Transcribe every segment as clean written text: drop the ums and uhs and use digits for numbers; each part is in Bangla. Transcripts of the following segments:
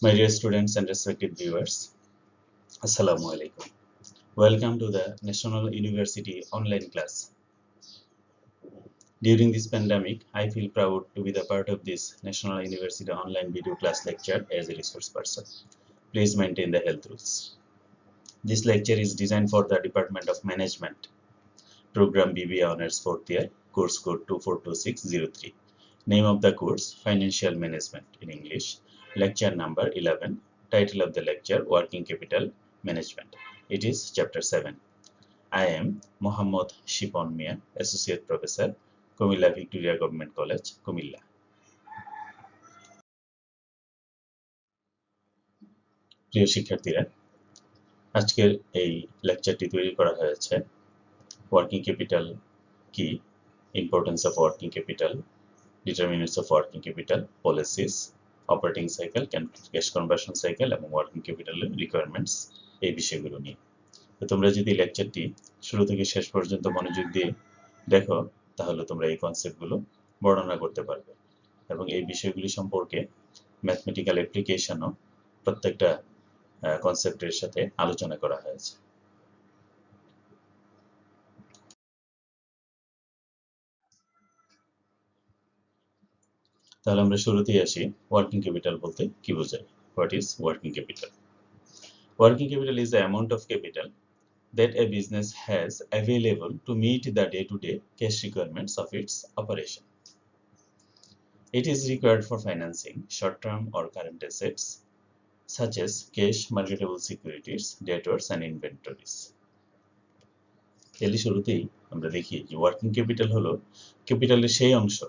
My dear students and respected viewers, Assalamu alaikum. Welcome to the National University online class. During this pandemic, I feel proud to be the part of this National University online video class lecture as a resource person. Please maintain the health rules. This lecture is designed for the Department of Management, Program BBA Honors 4th Year, Course Code 242603. Name of the course, Financial Management in English. Lecture number 11. Title of the lecture, Working Capital Management. It is Chapter 7. I am Mohammad Shipon Mia, Associate Professor, Comilla Victoria Government College, Comilla. প্রিয় শিক্ষার্থীরা, আজকের এই লেকচারটি তৈরি করা হয়েছে ওয়ার্কিং ক্যাপিটাল কি, importance of working capital, determinants of working capital, policies, operating cycle, cash conversion cycle এবং working capital requirements এই বিষয়গুলো নিয়ে। তো তোমরা যদি লেকচারটি শুরু থেকে শেষ পর্যন্ত মনোযোগ দিয়ে দেখো তাহলে তোমরা এই কনসেপ্টগুলো বর্ণনা করতে পারবে এবং এই বিষয়গুলি সম্পর্কে ম্যাথমেটিক্যাল অ্যাপ্লিকেশনও প্রত্যেকটা কনসেপ্টের সাথে আলোচনা করা হয়েছে। তাহলে আমরা শুরুতেই আসি, ওয়ার্কিং ক্যাপিটাল বলতে কি বোঝায়? What is working capital? Working capital is the amount of capital that a business has available to meet the day-to-day cash requirements of its operation. It is required for financing short-term or current assets such as cash, marketable securities, debtors and inventories. এলি শুরুতেই আমরা দেখি যে ওয়ার্কিং ক্যাপিটাল হলো ক্যাপিটালের সেই অংশ,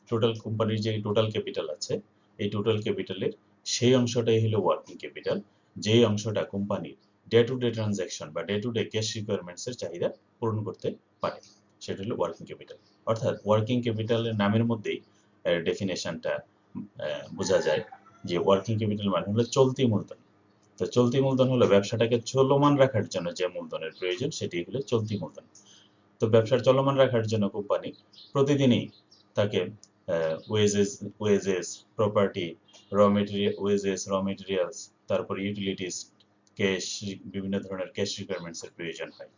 টোটাল কোম্পানির যে টোটাল ক্যাপিটাল আছে এই টোটাল ক্যাপিটালের সেই অংশটাই হলো ওয়ার্কিং ক্যাপিটাল, যেই অংশটা কোম্পানির ডে টু ডে ট্রানজ্যাকশন বা ডে টু ডে ক্যাশ রিকোয়ারমেন্টসের চাহিদা পূরণ করতে পারে, সেটা হলো ওয়ার্কিং ক্যাপিটাল। অর্থাৎ ওয়ার্কিং ক্যাপিটালের নামের মধ্যেই ডেফিনেশনটা বোঝা যায় যে ওয়ার্কিং ক্যাপিটাল মানে হলো চলতি মূলধন। তো চলতি মূলধন হলো ব্যবসাটাকে চলমান রাখার জন্য যে মূলধনের প্রয়োজন সেটি হলো চলতি মূলধন। তো ব্যবসা চলমান রাখার জন্য কোম্পানি প্রতিদিনই তাকে ওয়েজেস, প্রপার্টি, র মেটেরিয়ালস, তারপর ইউটিলিটিস, ক্যাশ, বিভিন্ন ধরনের ক্যাশ রিকোয়ারমেন্টসের প্রয়োজন হয়।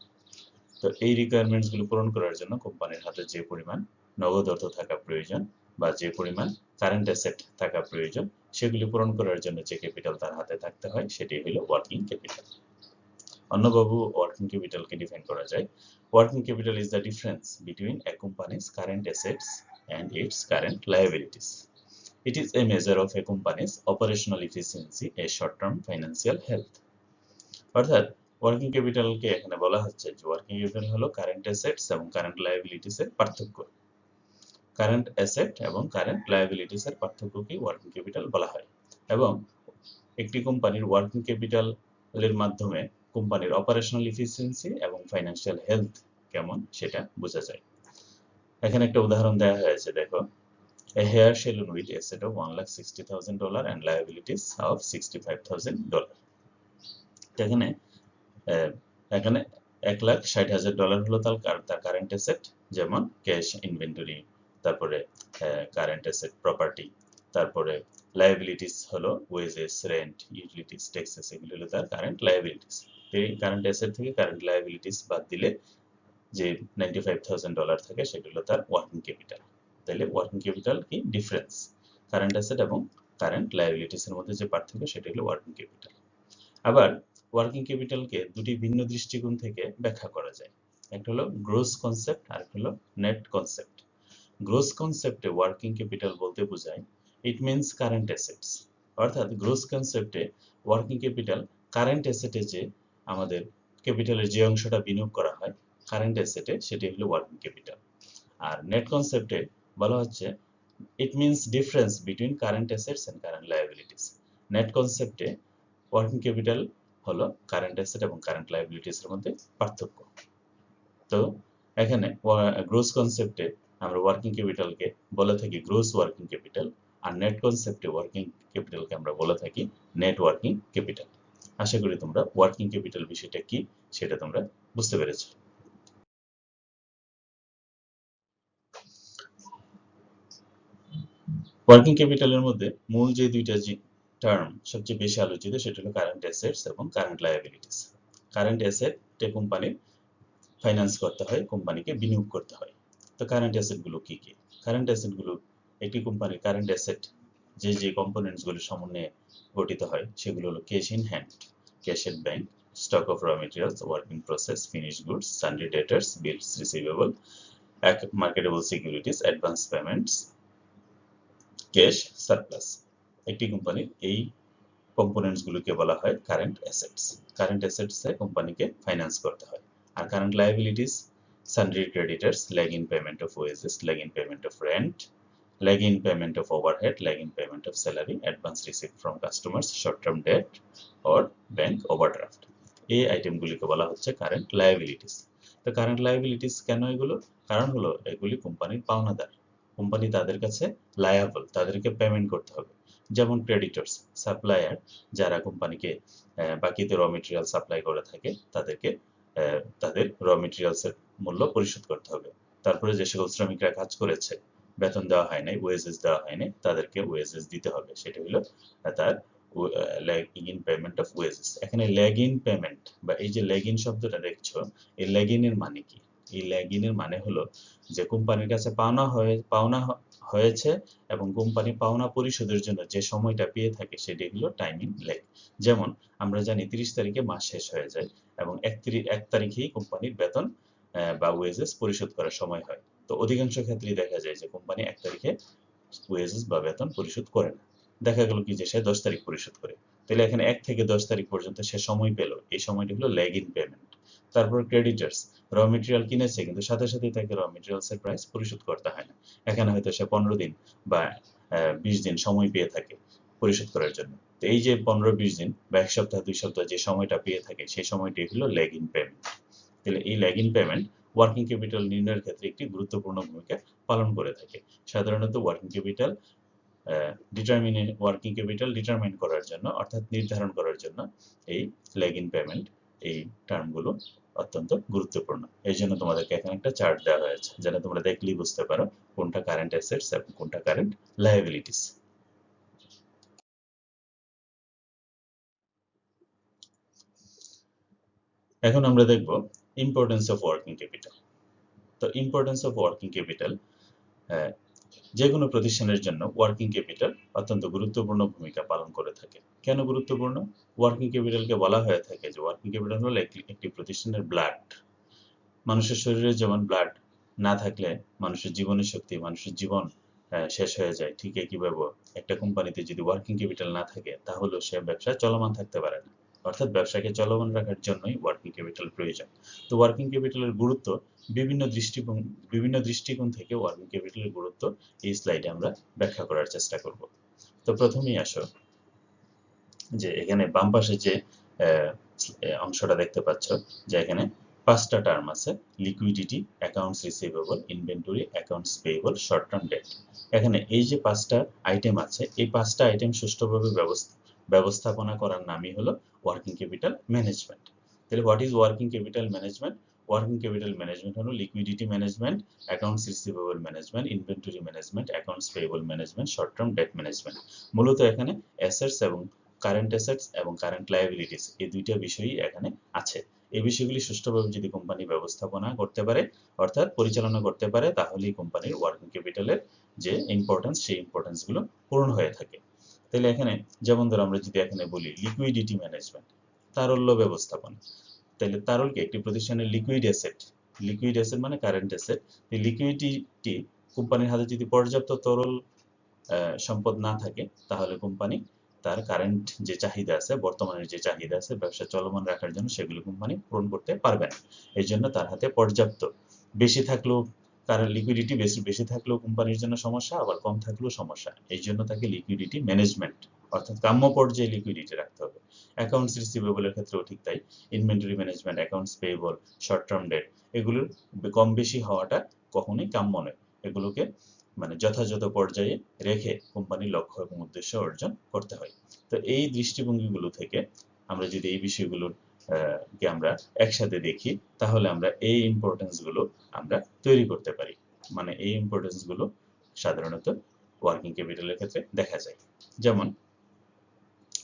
তো এই রিকোয়ারমেন্টসগুলো পূরণ করার জন্য কোম্পানির হাতে যে পরিমাণ নগদ অর্থ থাকা প্রয়োজন বা যে পরিমাণ কারেন্ট অ্যাসেট থাকা প্রয়োজন সেগুলি পূরণ করার জন্য যে ক্যাপিটাল তার হাতে থাকতে হয় সেটি হলো ওয়ার্কিং ক্যাপিটাল। অন্যবাবু ওয়ার্কিং ক্যাপিটালকে ডিফাইন করা যায়, working capital is the difference between A companies current assets and its current liabilities. It is a measure of a company's operational efficiency, a short-term financial health. অর্থাৎ ওয়ার্কিং ক্যাপিটালকে এখানে বলা হচ্ছে যে ওয়ার্কিং ক্যাপিটাল হলো কারেন্ট অ্যাসেটস এবং কারেন্ট লায়াবিলিটিস এর পার্থক্য। কারেন্ট অ্যাসেট এবং কারেন্ট লায়াবিলিটিস এর পার্থক্যকেই ওয়ার্কিং ক্যাপিটাল বলা হয় এবং একটি কোম্পানির ওয়ার্কিং ক্যাপিটালের মাধ্যমে কোম্পানির অপারেশনাল এফিসিয়েন্সি এবং ফাইন্যান্সিয়াল হেলথ কেমন সেটা বোঝা যায়। এখানে একটা উদাহরণ দেওয়া হয়েছে, দেখো, a hair salon with asset of $1,60,000 and liabilities of $65,000. এখানে এখানে $1,60,000 হলো তার কারেন্ট অ্যাসেট, যেমন ক্যাশ, ইনভেন্টরি, তারপরে কারেন্ট অ্যাসেট, প্রপার্টি, তারপরে লায়াবিলিটিস হলো ওয়েজেস, রেন্ট, ইউটিলিটিস, ট্যাক্সেস, এগুলো হলো তার কারেন্ট লায়াবিলিটিস। এই কারেন্ট অ্যাসেট থেকে কারেন্ট লায়াবিলিটিস বাদ দিলে যে $95,000 থাকে সেটা হলো তার ওয়ার্কিং ক্যাপিটাল। তাহলে ওয়ার্কিং ক্যাপিটাল কি ডিফারেন্স, কারেন্ট অ্যাসেট এবং কারেন্ট লায়াবিলিটিস এর মধ্যে যে পার্থক্য সেটা হলো ওয়ার্কিং ক্যাপিটাল। আবার ওয়ার্কিং ক্যাপিটালকে দুটি ভিন্ন দৃষ্টিকোণ থেকে ব্যাখ্যা করা যায়, একটা হলো গ্রোস কনসেপ্ট আর একটা হলো নেট কনসেপ্ট। গ্রোস কনসেপ্টে ওয়ার্কিং ক্যাপিটাল বলতে বোঝায় ইট মিনস কারেন্ট অ্যাসেটস, অর্থাৎ গ্রোস কনসেপ্টে ওয়ার্কিং ক্যাপিটাল কারেন্ট অ্যাসেটে যে আমাদের ক্যাপিটালের যে অংশটা বিনিয়োগ করা হয় কারেন্ট অ্যাসেটে সেটি হলো ওয়ার্কিং ক্যাপিটাল। আর নেট কনসেপ্টে বলা হচ্ছে it means difference between current assets and current liabilities. Net কনসেপ্টে ওয়ার্কিং ক্যাপিটাল হলো কারেন্ট অ্যাসেট এবং কারেন্ট লায়াবিলিটিস এর মধ্যে পার্থক্য। তো এখানে গ্রোস কনসেপ্টে আমরা ওয়ার্কিং ক্যাপিটালকে বলে থাকি গ্রোস ওয়ার্কিং ক্যাপিটাল, আর নেট কনসেপ্টে ওয়ার্কিং ক্যাপিটালকে আমরা বলে থাকি নেট ওয়ার্কিং ক্যাপিটাল। আশা করি তোমরা ওয়ার্কিং ক্যাপিটাল বিষয়টা কি সেটা তোমরা বুঝতে পেরেছো। ওয়ার্কিং ক্যাপিটালের মধ্যে মূল যে দুইটা টার্ম সবচেয়ে বেশি আলোচিত সেটা হলো কারেন্ট অ্যাসেটস এবং কারেন্ট লায়াবিলিটিস। কারেন্ট অ্যাসেটে কোম্পানি ফাইন্যান্স করতে হয়, কোম্পানিকে বিনিয়োগ করতে হয়। তো কারেন্ট অ্যাসেটগুলো কি কি? কারেন্ট অ্যাসেটগুলো, একটি কোম্পানির কারেন্ট অ্যাসেট যে কম্পোনেন্টসগুলো সমন্বয়ে গঠিত হয় সেগুলো হলো cash in hand, cash at bank, stock of raw materials, working process, finish goods, sundry debtors, bills receivable, marketable securities, advance payments, cash surplus. একটি কোম্পানির এই কম্পোনেন্টসগুলোকে বলা হয় কারেন্ট অ্যাসেটস। কারেন্ট অ্যাসেটসে কোম্পানিকে ফাইন্যান্স করতে হয়। আর current liabilities, sundry creditors, lag in payment of wages, lag in payment of rent, lag in payment of overhead, lag in payment of salary, advance received from customers, short-term debt or bank overdraft. এই আইটেমগুলিকে বলা হচ্ছে কারেন্ট লায়াবিলিটিস। তো কারেন্ট লায়াবিলিটিস কেন এগুলো? কারণ হলো এগুলি কোম্পানির পাওনাদার। কোম্পানি তাদের কাছে লায়াবল, তাদেরকে পেমেন্ট করতে হবে। যেমন ক্রেডিটর্স, সাপ্লায়ার, যারা কোম্পানিকে বাকিতে র মেটেরিয়াল সাপ্লাই করে থাকে তাদেরকে তাদের র মেটেরিয়ালসের মূল্য পরিশোধ করতে হবে। তারপরে যে সকল শ্রমিকরা কাজ করেছে, বেতন দেওয়া হয় নাই, ওয়েজেস দেওয়া হয় নাই, তাদেরকে ওয়েজেস দিতে হবে। সেটা হলো তার lag in payment of wages. এখানে ল্যাগ ইন পেমেন্ট বা এই যে ল্যাগ ইন শব্দটা দেখছো, এই ল্যাগ ইনের মানে কি? এই ল্যাগ ইনের মানে হলো যে কোম্পানির কাছে পাওনা হয়েছে এবং কোম্পানি পাওনা পরিশোধের জন্য যে সময়টা পেয়ে থাকে সেটা হলো টাইমিং ল্যাগ। যেমন আমরা জানি 30 তারিখে মাস শেষ হয়ে যায় এবং 1 তারিখেই কোম্পানির বেতন বা ওয়েজেস পরিশোধ করার সময় হয়। তো অধিকাংশ ক্ষেত্রেই দেখা যায় যে কোম্পানি 1 তারিখে ওয়েজেস বা বেতন পরিশোধ করে না। দেখা গেল কি যে সে 10 তারিখ পরিশোধ করে। তাহলে এখানে 1 থেকে 10 তারিখ পর্যন্ত সে সময় পেল। এই সময়টি হলো ল্যাগ ইন পেমেন্ট। তারপর ক্রেডিটার্স, র মেটেরিয়াল কিনেছে কিন্তু সাথে সাথেই তাকে র মেটেরিয়ালস এর প্রাইস পরিশোধ করতে হয় না। এখানে হয়তো সে 15 দিন বা 20 দিন সময় পেয়ে থাকে পরিশোধ করার জন্য। তো এই যে 15-20 দিন বা 1 সপ্তাহ 2 সপ্তাহ যে সময়টা পেয়ে থাকে সেই সময়টি হলো ল্যাগ ইন পেমেন্ট। তাহলে এই lag in payment working capital নির্ণয়ের ক্ষেত্রে একটি গুরুত্বপূর্ণ ভূমিকা পালন করে থাকে। সাধারণত ওয়ার্কিং ক্যাপিটাল ডিটারমাইন করার জন্য, অর্থাৎ নির্ধারণ করার জন্য এই ল্যাগ ইন পেমেন্ট, এই টার্মগুলো অত্যন্ত গুরুত্বপূর্ণ। এই জন্য তোমাদেরকে এখানে একটা চার্ট দেওয়া হয়েছে, যেন তোমরা দেখলেই বুঝতে পারো কোনটা কারেন্ট অ্যাসেটস এবং কোনটা কারেন্ট লায়াবিলিটিস। এখন আমরা দেখব ইম্পর্টেন্স অফ ওয়ার্কিং ক্যাপিটাল। তো ইম্পর্টেন্স অফ ওয়ার্কিং ক্যাপিটাল, যে কোনো প্রতিষ্ঠানের জন্য ওয়ার্কিং ক্যাপিটাল অত্যন্ত গুরুত্বপূর্ণ ভূমিকা পালন করে থাকে। কেন গুরুত্বপূর্ণ? ওয়ার্কিং ক্যাপিটালকে বলা হয়ে থাকে যে ওয়ার্কিং ক্যাপিটাল হলো একটি প্রতিষ্ঠানের ব্লাড। মানুষের শরীরে যেমন ব্লাড না থাকলে মানুষের জীবনের শক্তি, মানুষের জীবন শেষ হয়ে যায়, ঠিক একইভাবে একটা কোম্পানিতে যদি ওয়ার্কিং ক্যাপিটাল না থাকে তাহলে সে ব্যবসা চলমান থাকতে পারে না। অর্থাৎ ব্যবসাকে চলমান রাখার জন্যই ওয়ার্কিং ক্যাপিটাল প্রয়োজন। তো ওয়ার্কিং ক্যাপিটালের গুরুত্ব বিভিন্ন দৃষ্টিকোণ থেকে ওয়ার্কিং ক্যাপিটালের গুরুত্ব এই স্লাইডে আমরা ব্যাখ্যা করার চেষ্টা করব। তো প্রথমেই আসো যে এখানে বাম পাশে যে অংশটা দেখতে পাচ্ছ, যে এখানে 5টা টার্ম আছে: liquidity, accounts receivable, inventory, accounts payable, short term debt. এখানে এই যে 5টা আইটেম আছে, এই 5টা আইটেম সুষ্ঠুভাবে ব্যবস্থাপনা করার নামই হলো ওয়ার্কিং ক্যাপিটাল ম্যানেজমেন্ট। তাহলে what is working capital management? Working capital management হলো liquidity management, accounts receivable management, inventory management, accounts payable management, short term debt management. মূলত এখানে অ্যাসেটস এবং কারেন্ট অ্যাসেটস এবং কারেন্ট লায়াবিলিটিস, এই দুইটা বিষয়ই এখানে আছে। এই বিষয়গুলি সুষ্ঠুভাবে যদি কোম্পানি ব্যবস্থাপনা করতে পারে, অর্থাৎ পরিচালনা করতে পারে, তাহলেই কোম্পানির ওয়ার্কিং ক্যাপিটালের যে ইম্পর্টেন্স, সেই ইম্পর্টেন্স গুলো পূরণ হয়ে থাকে। তাহলে এখানে যেমন ধরো আমরা যদি এখানে বলি লিকুইডিটি ম্যানেজমেন্ট, তারল্য ব্যবস্থাপনা, তাহলে তারল কি একটি প্রতিষ্ঠানের লিকুইড অ্যাসেট। লিকুইড অ্যাসেট মানে কারেন্ট অ্যাসেট। এই লিকুইডিটি, কোম্পানির হাতে যদি পর্যাপ্ত তরল সম্পদ না থাকে তাহলে কোম্পানি তার কারেন্ট যে চাহিদা আছে, বর্তমানের যে চাহিদা আছে ব্যবসা চলমান রাখার জন্য, সেগুলো কোম্পানি পূরণ করতে পারবে না। এই জন্য তার হাতে পর্যাপ্ত, বেশি থাকলেও, কারণ লিকুইডিটি বেশি থাকলেও কোম্পানির জন্য সমস্যা, আবার কম থাকলেও সমস্যা। এই জন্য তাকে লিকুইডিটি ম্যানেজমেন্ট, অর্থাৎ কাম্য পর্যায়ে লিকুইডিটি রাখতে হবে। অ্যাকাউন্টস রিসিভেবলের ক্ষেত্রেও ঠিক তাই। Inventory management, accounts payable, short term debt, এগুলোর কম বেশি হওয়াটা কখনোই কাম্য নয়। এগুলোকে মানে যথাযথ পর্যায়ে রেখে কোম্পানির লক্ষ্য এবং উদ্দেশ্য অর্জন করতে হয়। তো এই দৃষ্টিভঙ্গিগুলো থেকে আমরা যদি এই বিষয়গুলোর কে আমরা একসাথে দেখি, তাহলে আমরা এই ইম্পর্টেন্স গুলো আমরা তৈরি করতে পারি। মানে এই ইম্পর্টেন্স গুলো সাধারণত ওয়ার্কিং ক্যাপিটালের ক্ষেত্রে দেখা যায়। যেমন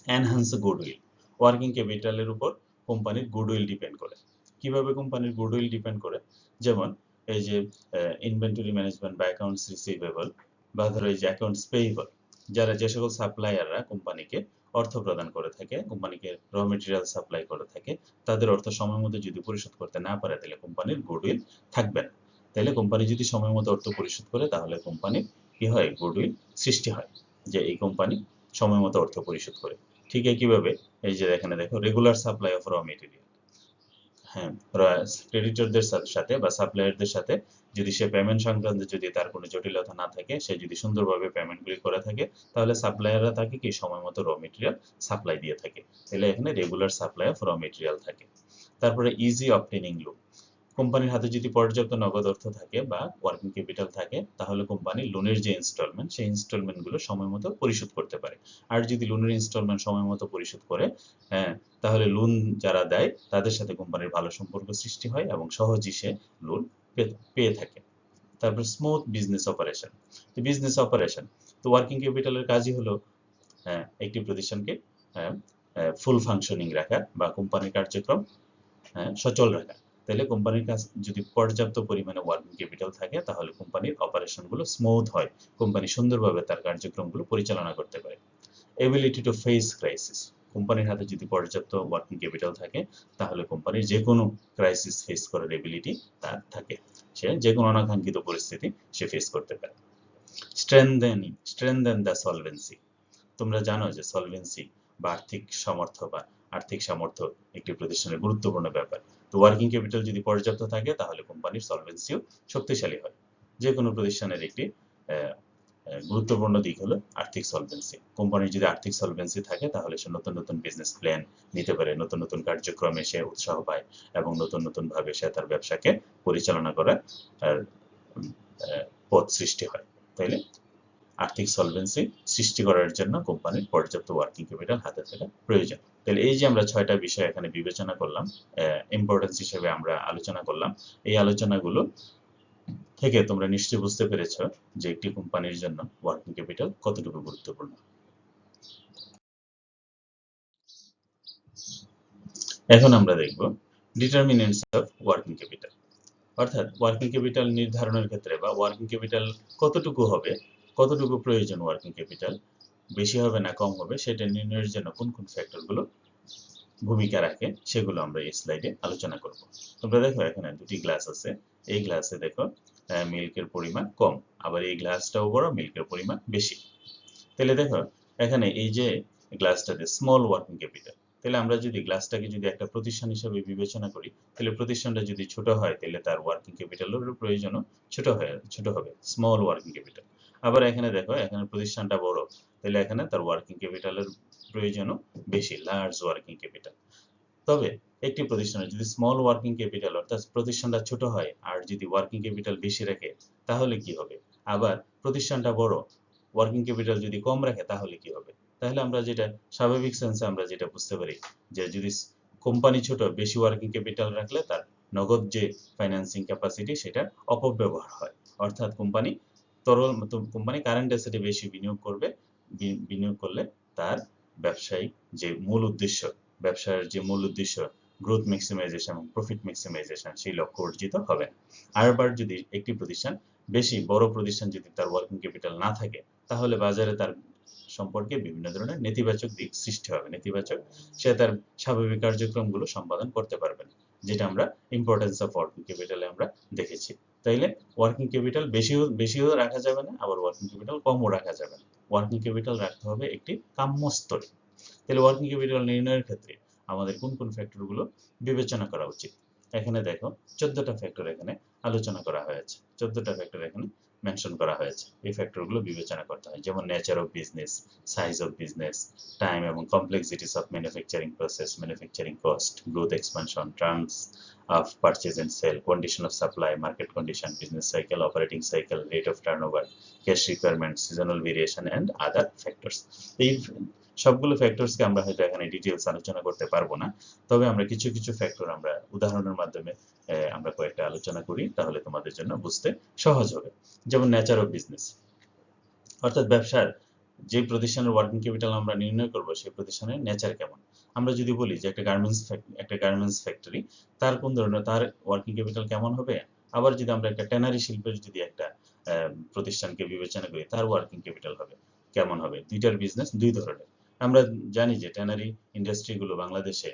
এনহ্যান্স গুডউইল, ওয়ার্কিং ক্যাপিটালের উপর কোম্পানির গুডউইল ডিপেন্ড করে। কিভাবে কোম্পানির গুডউইল ডিপেন্ড করে? যেমন এই যে ইনভেন্টরি ম্যানেজমেন্ট বা অ্যাকাউন্টস রিসিভেবল, বা ধরো এই যে অ্যাকাউন্টস পেয়েবল, যে সকল সাপ্লায়াররা কোম্পানিকে অর্থ প্রদান করে থাকে, কোম্পানিকে র মেটেরিয়াল সাপ্লাই করে থাকে, তাদের অর্থ সময় মতো যদি পরিশোধ করতে না পারে তাহলে কোম্পানির গুডউইল থাকবে না। তাহলে কোম্পানি যদি সময় মতো অর্থ পরিশোধ করে তাহলে কোম্পানির কি হয়? গুডউইল সৃষ্টি হয়, যে এই কোম্পানি সময় মতো অর্থ পরিশোধ করে। ঠিক একইভাবে এই যে এখানে দেখো রেগুলার সাপ্লাই অফ র মেটেরিয়াল, হ্যাঁ, ক্রেডিটরদের সাথে বা সাপ্লায়ারদের সাথে যদি সে পেমেন্ট সংক্রান্ত যদি তার কোনো জটিলতা না থাকে, সে যদি সুন্দরভাবে পেমেন্টগুলি করে থাকে, তাহলে সাপ্লায়াররা তাকে কি সময় মতো র মেটেরিয়াল সাপ্লাই দিয়ে থাকে। তাহলে এখানে রেগুলার সাপ্লাই অফ র মেটেরিয়াল থাকে। তারপরে ইজি অবটেনিং লোন, কোম্পানির হাতে যদি পর্যাপ্ত নগদ অর্থ থাকে বা ওয়ার্কিং ক্যাপিটাল থাকে, তাহলে কোম্পানি লোনের যে ইনস্টলমেন্ট, সেই ইনস্টলমেন্টগুলো সময় মতো পরিশোধ করতে পারে। আর যদি লোনের ইনস্টলমেন্ট সময় মতো পরিশোধ করে, হ্যাঁ, তাহলে লোন যারা দেয় তাদের সাথে কোম্পানির ভালো সম্পর্ক সৃষ্টি হয় এবং সহজেই সে লোন পেয়ে থাকে। তারপর smooth business operation, business operation তো ওয়ার্কিং ক্যাপিটালের কাজই হলো একটি প্রতিষ্ঠানকে ফুল ফাংশনিং রাখা বা কোম্পানির কার্যক্রম সচল রাখা। তাহলে কোম্পানির কাছে যদি পর্যাপ্ত পরিমাণে ওয়ার্কিং ক্যাপিটাল থাকে তাহলে কোম্পানির অপারেশনগুলো স্মুথ হয়, কোম্পানি সুন্দরভাবে তার কার্যক্রমগুলো পরিচালনা করতে পারে। এবিলিটি টু ফেস ক্রাইসিস, কোম্পানির হাতে যদি পর্যাপ্ত ওয়ার্কিং ক্যাপিটাল থাকে তাহলে কোম্পানির যে কোনো ক্রাইসিস ফেস করার এবিলিটি তার থাকে, সে যে কোনো অনাকাঙ্ক্ষিত পরিস্থিতি সে ফেস করতে পারে। স্ট্রেনদেন দ্য সলভেন্সি, তোমরা জানো যে সলভেন্সি বা আর্থিক সামর্থ্য একটি প্রতিষ্ঠানের গুরুত্বপূর্ণ ব্যাপার। তো ওয়ার্কিং ক্যাপিটাল যদি পর্যাপ্ত থাকে তাহলে কোম্পানির সলভেন্সিও শক্তিশালী হয়। যে কোনো প্রতিষ্ঠানের একটি গুরুত্বপূর্ণ দিক হলো আর্থিক সলভেন্সি। কোম্পানির যদি আর্থিক সলভেন্সি থাকে তাহলে সে নতুন নতুন বিজনেস প্ল্যান নিতে পারে, নতুন নতুন কার্যক্রমে সে উৎসাহ পায় এবং নতুন নতুন ভাবে সে তার ব্যবসাকে পরিচালনা করার পথ সৃষ্টি হয়। তাইলে আর্থিক সলভেন্সি সৃষ্টি করার জন্য কোম্পানির পর্যাপ্ত ওয়ার্কিং ক্যাপিটাল হাতে থাকা প্রয়োজন। তাহলে এই যে আমরা 6টা বিষয় এখানে বিবেচনা করলাম, ইম্পর্টেন্স হিসেবে আমরা আলোচনা করলাম, এই আলোচনাগুলো থেকে তোমরা নিশ্চয়ই বুঝতে পেরেছ যে একটি কোম্পানির জন্য ওয়ার্কিং ক্যাপিটাল কতটুকু গুরুত্বপূর্ণ। এখন আমরা দেখব ডিটারমিনেন্টস অফ ওয়ার্কিং ক্যাপিটাল, অর্থাৎ ওয়ার্কিং ক্যাপিটাল নির্ধারণের ক্ষেত্রে বা ওয়ার্কিং ক্যাপিটাল কতটুকু হবে, কতটুকু প্রয়োজন ওয়ার্কিং ক্যাপিটাল, বেশি হবে না কম হবে, সেটা নির্ণয়ের জন্য কোন কোন ফ্যাক্টরগুলো ভূমিকা রাখে সেগুলো আমরা এই স্লাইডে আলোচনা করব। তোমরা দেখো এখানে দুটি গ্লাস আছে, এই গ্লাসে দেখো মিল্কের পরিমাণ কম, আবার এই গ্লাসটাও বড়, মিল্কের পরিমাণ বেশি। তাহলে দেখো এখানে এই যে গ্লাসটাতে স্মল ওয়ার্কিং ক্যাপিটাল, তাহলে আমরা যদি গ্লাসটাকে যদি একটা প্রতিষ্ঠান হিসেবে বিবেচনা করি, তাহলে প্রতিষ্ঠানটা যদি ছোট হয় তাহলে তার ওয়ার্কিং ক্যাপিটালের প্রয়োজনও ছোট হবে, স্মল ওয়ার্কিং ক্যাপিটাল। আবার এখানে দেখো এখানে প্রতিষ্ঠানটা বড়, তাহলে এখানে তার ওয়ার্কিং ক্যাপিটালের প্রয়োজনও বেশি, লার্জ ওয়ার্কিং ক্যাপিটাল। তবে একটি প্রতিষ্ঠানের যদি স্মল ওয়ার্কিং ক্যাপিটাল অর্থাৎ প্রতিষ্ঠানটা ছোট হয় আর যদি ওয়ার্কিং ক্যাপিটাল বেশি রাখে তাহলে কি হবে? আবার প্রতিষ্ঠানটা বড়, ওয়ার্কিং ক্যাপিটাল যদি কম রাখে তাহলে কি হবে? তাহলে আমরা যেটা স্বাভাবিক সেন্সে আমরা যেটা বুঝতে পারি যে যদি কোম্পানি ছোট, বেশি ওয়ার্কিং ক্যাপিটাল রাখলে তার নগদ যে ফাইন্যান্সিং ক্যাপাসিটি সেটা অপব্যবহার হয়, অর্থাৎ কোম্পানি কারেন্ট অ্যাসেটে বেশি বিনিয়োগ করবে, বিনিয়োগ করলে তার ব্যবসায়িক যে মূল উদ্দেশ্য গ্রোথ ম্যাক্সিমাইজেশন এবং প্রফিট ম্যাক্সিমাইজেশন সেই লক্ষ্য অর্জিত হবে না। আবার যদি একটি প্রতিষ্ঠান বেশি বড় প্রতিষ্ঠান যদি তার ওয়ার্কিং ক্যাপিটাল না থাকে তাহলে বাজারে তার সম্পর্কে বিভিন্ন ধরনের নেতিবাচক দিক সৃষ্টি হবে, সে তার স্বাভাবিক কার্যক্রমগুলো সম্পাদন করতে পারবে না, যেটা আমরা ইম্পর্টেন্স অফ ওয়ার্কিং ক্যাপিটালে আমরা দেখেছি। তাইলে ওয়ার্কিং ক্যাপিটাল বেশিও রাখা যাবে না, আবার ওয়ার্কিং ক্যাপিটাল কমও রাখা যাবে না, ওয়ার্কিং ক্যাপিটাল রাখতে হবে একটি কাম্য স্তরে। তাহলে ওয়ার্কিং ক্যাপিটাল নির্ণয়ের ক্ষেত্রে আমাদের কোন কোন ফ্যাক্টরগুলো বিবেচনা করা উচিত? এখানে দেখো 14টা ফ্যাক্টর এখানে আলোচনা করা হয়েছে, 14টা ফ্যাক্টর এখানে মেনশন করা হয়েছে। এই ফ্যাক্টরগুলো বিবেচনা করতে হয়, যেমন nature of business, size of business, time এবং complexities of manufacturing process, manufacturing cost, growth expansion, terms of purchase and sale, condition of supply, market condition, business cycle, operating cycle, rate of turnover, cash requirements, seasonal variation and other factors. এই সবগুলো ফ্যাক্টরসকে আমরা হয়তো এখানে ডিটেইলস আলোচনা করতে পারবো না, তবে আমরা কিছু কিছু ফ্যাক্টর আমরা উদাহরণের মাধ্যমে আমরা কয়েকটা আলোচনা করি, তাহলে তোমাদের জন্য বুঝতে সহজ হবে। যেমন নেচার অফ বিজনেস, অর্থাৎ ব্যবসার যে প্রতিষ্ঠানের ওয়ার্কিং ক্যাপিটাল আমরা নির্ণয় করব সেই প্রতিষ্ঠানের নেচার কেমন। আমরা যদি বলি যে একটা গার্মেন্টস ফ্যাক্টরি, তার কোন ধরনের, তার ওয়ার্কিং ক্যাপিটাল কেমন হবে। আবার যদি আমরা একটা ট্যানারি শিল্পের যদি একটা প্রতিষ্ঠানকে বিবেচনা করি, তার ওয়ার্কিং ক্যাপিটাল হবে কেমন হবে। দুইটার বিজনেস দুই ধরনের। আমরা জানি যে ট্যানারি ইন্ডাস্ট্রিগুলো বাংলাদেশে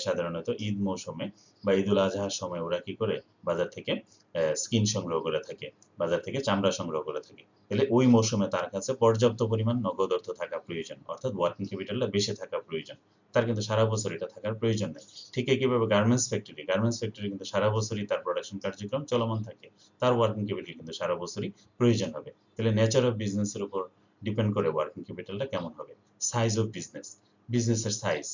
সাধারণত ঈদ মৌসুমে বা ঈদুল আজহার সময় ওরা কি করে বাজার থেকে স্কিন সংগ্রহ করে থাকে, বাজার থেকে চামড়া সংগ্রহ করে থাকে। তাহলে ওই মৌসুমে তার কাছে পর্যাপ্ত পরিমাণ নগদ অর্থ থাকা প্রয়োজন, অর্থাৎ ওয়ার্কিং ক্যাপিটালটা বেশি থাকা প্রয়োজন। তার কিন্তু সারা বছর এটা থাকার প্রয়োজন নেই। ঠিক একইভাবে গার্মেন্টস ফ্যাক্টরি কিন্তু সারা বছরই তার প্রোডাকশন কার্যক্রম চলমান থাকে, তার ওয়ার্কিং ক্যাপিটাল কিন্তু সারা বছরই প্রয়োজন হবে। তাহলে নেচার অফ বিজনেসের উপর ডিপেন্ড করে ওয়ার্কিং ক্যাপিটালটা কেমন হবে। সাইজ অফ বিজনেসের সাইজ,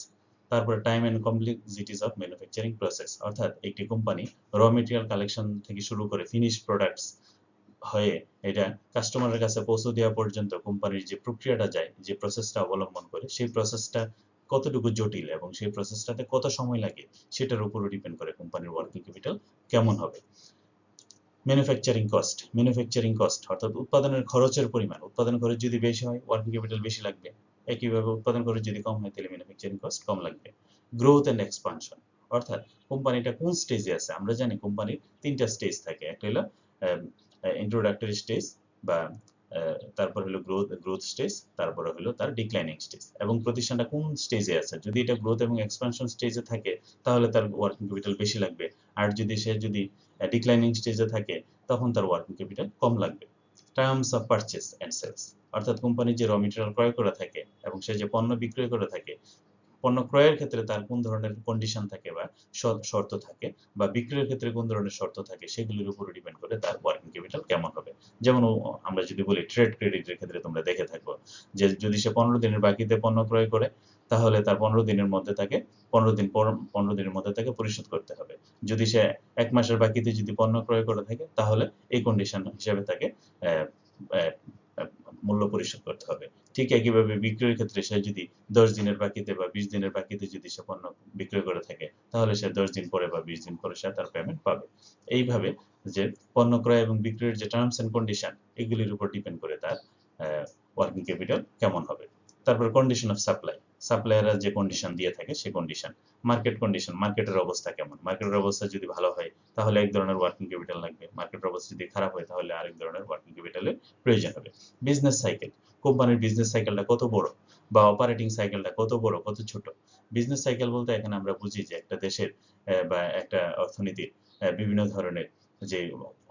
তারপরে time and complexities of manufacturing process, অর্থাৎ একটি কোম্পানি র মেটেরিয়াল কালেকশন থেকে শুরু করে ফিনিশ প্রোডাক্টস হয়ে এটা কাস্টমারের কাছে পৌঁছে দেওয়া পর্যন্ত কোম্পানির যে প্রক্রিয়াটা যায়, যে প্রসেসটা অবলম্বন করে, সেই প্রসেসটা কতটুকু জটিল এবং সেই প্রসেসটাতে কত সময় লাগে, সেটার উপরও ডিপেন্ড করে কোম্পানির ওয়ার্কিং ক্যাপিটাল কেমন হবে। ম্যানুফ্যাকচারিং কস্ট অর্থাৎ উৎপাদনের খরচের পরিমাণ, উৎপাদন খরচ যদি বেশি হয় ওয়ার্কিং ক্যাপিটাল বেশি লাগবে। একইভাবে উৎপাদন খরচ যদি কম হয় তাহলে ম্যানুফ্যাকচারিং কস্ট কম লাগবে। গ্রোথ এন্ড এক্সপানশন, অর্থাৎ কোম্পানিটা কোন স্টেজে আছে। আমরা জানি কোম্পানির তিনটা স্টেজ থাকে, একটা হলো ইন্ট্রোডাক্টরি স্টেজ বা তারপর হলো গ্রোথ স্টেজ, তারপরে হলো তার ডিক্লাইনিং স্টেজ, এবং প্রতিষ্ঠানটা কোন স্টেজে আছে। যদি এটা গ্রোথ এবং এক্সপানশন স্টেজে থাকে তাহলে তার ওয়ার্কিং ক্যাপিটাল বেশি লাগবে, আর যদি ডিক্লাইনিং স্টেজে থাকে তখন তার ওয়ার্কিং ক্যাপিটাল কম লাগবে। Terms of purchase and sales, অর্থাৎ কোম্পানি যে র মেটেরিয়াল ক্রয় করে থাকে এবং সে যে পণ্য বিক্রয় করে থাকে, পণ্য ক্রয়ের ক্ষেত্রে তার কোন ধরনের কন্ডিশন থাকে বা শর্ত থাকে, বা বিক্রয়ের ক্ষেত্রে কোন ধরনের শর্ত থাকে, সেগুলির উপর ডিপেন্ড করে তার ওয়ার্কিং ক্যাপিটাল কেমন হবে। যেমন আমরা যদি বলি ট্রেড ক্রেডিটের ক্ষেত্রে তোমরা দেখে থাকবো যে যদি সে 15 দিনের বাকিতে পণ্য ক্রয় করে তাহলে তার 15 দিনের মধ্যে তাকে 15 দিনের মধ্যে তাকে পরিশোধ করতে হবে। যদি সে 1 মাসের বাকিতে যদি পণ্য ক্রয় করে থাকে তাহলে এই কন্ডিশন হিসেবে তাকে আহ, আহ, মূল্য পরিশোধ করতে হবে। ঠিক একইভাবে বিক্রয়ের ক্ষেত্রে সে যদি 10 দিনের বাকিতে বা 20 দিনের বাকিতে যদি সে পণ্য বিক্রয় করে থাকে তাহলে সে 10 দিন পরে বা 20 দিন পরে সে তার পেমেন্ট পাবে। এইভাবে যে পণ্য ক্রয় এবং বিক্রয়ের যে টার্মস এন্ড কন্ডিশন, এগুলির উপর ডিপেন্ড করে তার ওয়ার্কিং ক্যাপিটাল কেমন হবে। তারপর কন্ডিশন অফ সাপ্লায়াররা যে কন্ডিশন দিয়ে থাকে সেই কন্ডিশন। মার্কেটের অবস্থা কেমন। মার্কেটের অবস্থা যদি ভালো হয় তাহলে এক ধরনের ওয়ার্কিং ক্যাপিটাল লাগবে, মার্কেটের অবস্থা যদি খারাপ হয় তাহলে আরেক ধরনের ওয়ার্কিং ক্যাপিটালের প্রয়োজন হবে। বিজনেস সাইকেল, কোম্পানির বিজনেস সাইকেলটা কত বড় বা অপারেটিং সাইকেলটা কত বড় কত ছোট। বিজনেস সাইকেল বলতে এখানে আমরা বুঝি যে একটা দেশের বা একটা অর্থনীতির বিভিন্ন ধরনের যে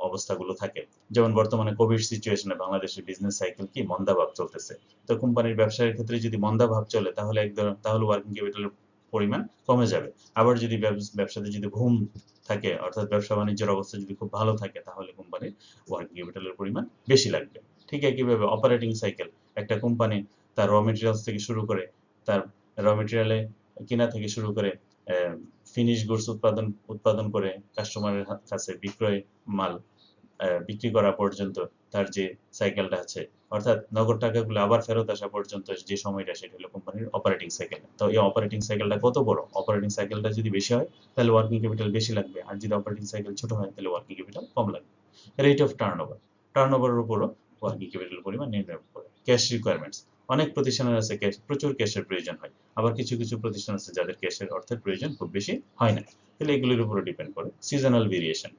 অবস্থাগুলো থাকে। যেমন বর্তমানে কোভিড সিচুয়েশনে বাংলাদেশের বিজনেস সাইকেল কি মন্দাভাব চলতেছে। তো কোম্পানির ব্যবসায়ের ক্ষেত্রে যদি মন্দাভাব চলে তাহলে ওয়ার্কিং ক্যাপিটালের পরিমাণ কমে যাবে। আবার যদি ব্যবসাতে যদি বুম থাকে, অর্থাৎ ব্যবসা বাণিজ্যের অবস্থা যদি খুব ভালো থাকে তাহলে কোম্পানির ওয়ার্কিং ক্যাপিটালের পরিমাণ বেশি লাগবে। ঠিক একইভাবে অপারেটিং সাইকেল, একটা কোম্পানি তার র মেটেরিয়ালস থেকে শুরু করে, তার র মেটেরিয়ালে কিনা থেকে শুরু করে ফিনিশ গুডস উৎপাদন করে কাস্টমারের কাছে মাল বিক্রি করা পর্যন্ত তার যে সাইকেলটা আছে, অর্থাৎ নগদ টাকাগুলো আবার ফেরত আসা পর্যন্ত যে সময়টা, সেটা হলো কোম্পানির অপারেটিং সাইকেল। তো এই অপারেটিং সাইকেলটা কত বড়, অপারেটিং সাইকেলটা যদি বেশি হয় তাহলে ওয়ার্কিং ক্যাপিটাল বেশি লাগবে, আর যদি অপারেটিং সাইকেল ছোট হয় তাহলে ওয়ার্কিং ক্যাপিটাল কম লাগবে। রেট অফ টার্নওভারের উপরও ওয়ার্কিং ক্যাপিটাল পরিমাণ নির্ণয় করে। ক্যাশ রিকোয়ারমেন্টস, অনেক প্রতিষ্ঠানের আছে প্রচুর ক্যাশের প্রয়োজন হয়, আবার কিছু কিছু প্রতিষ্ঠান আছে যাদের ক্যাশের অর্থের প্রয়োজন খুব বেশি হয় না। তাহলে এগুলির উপরে ডিপেন্ড করে। সিজনাল ভেরিয়েশন,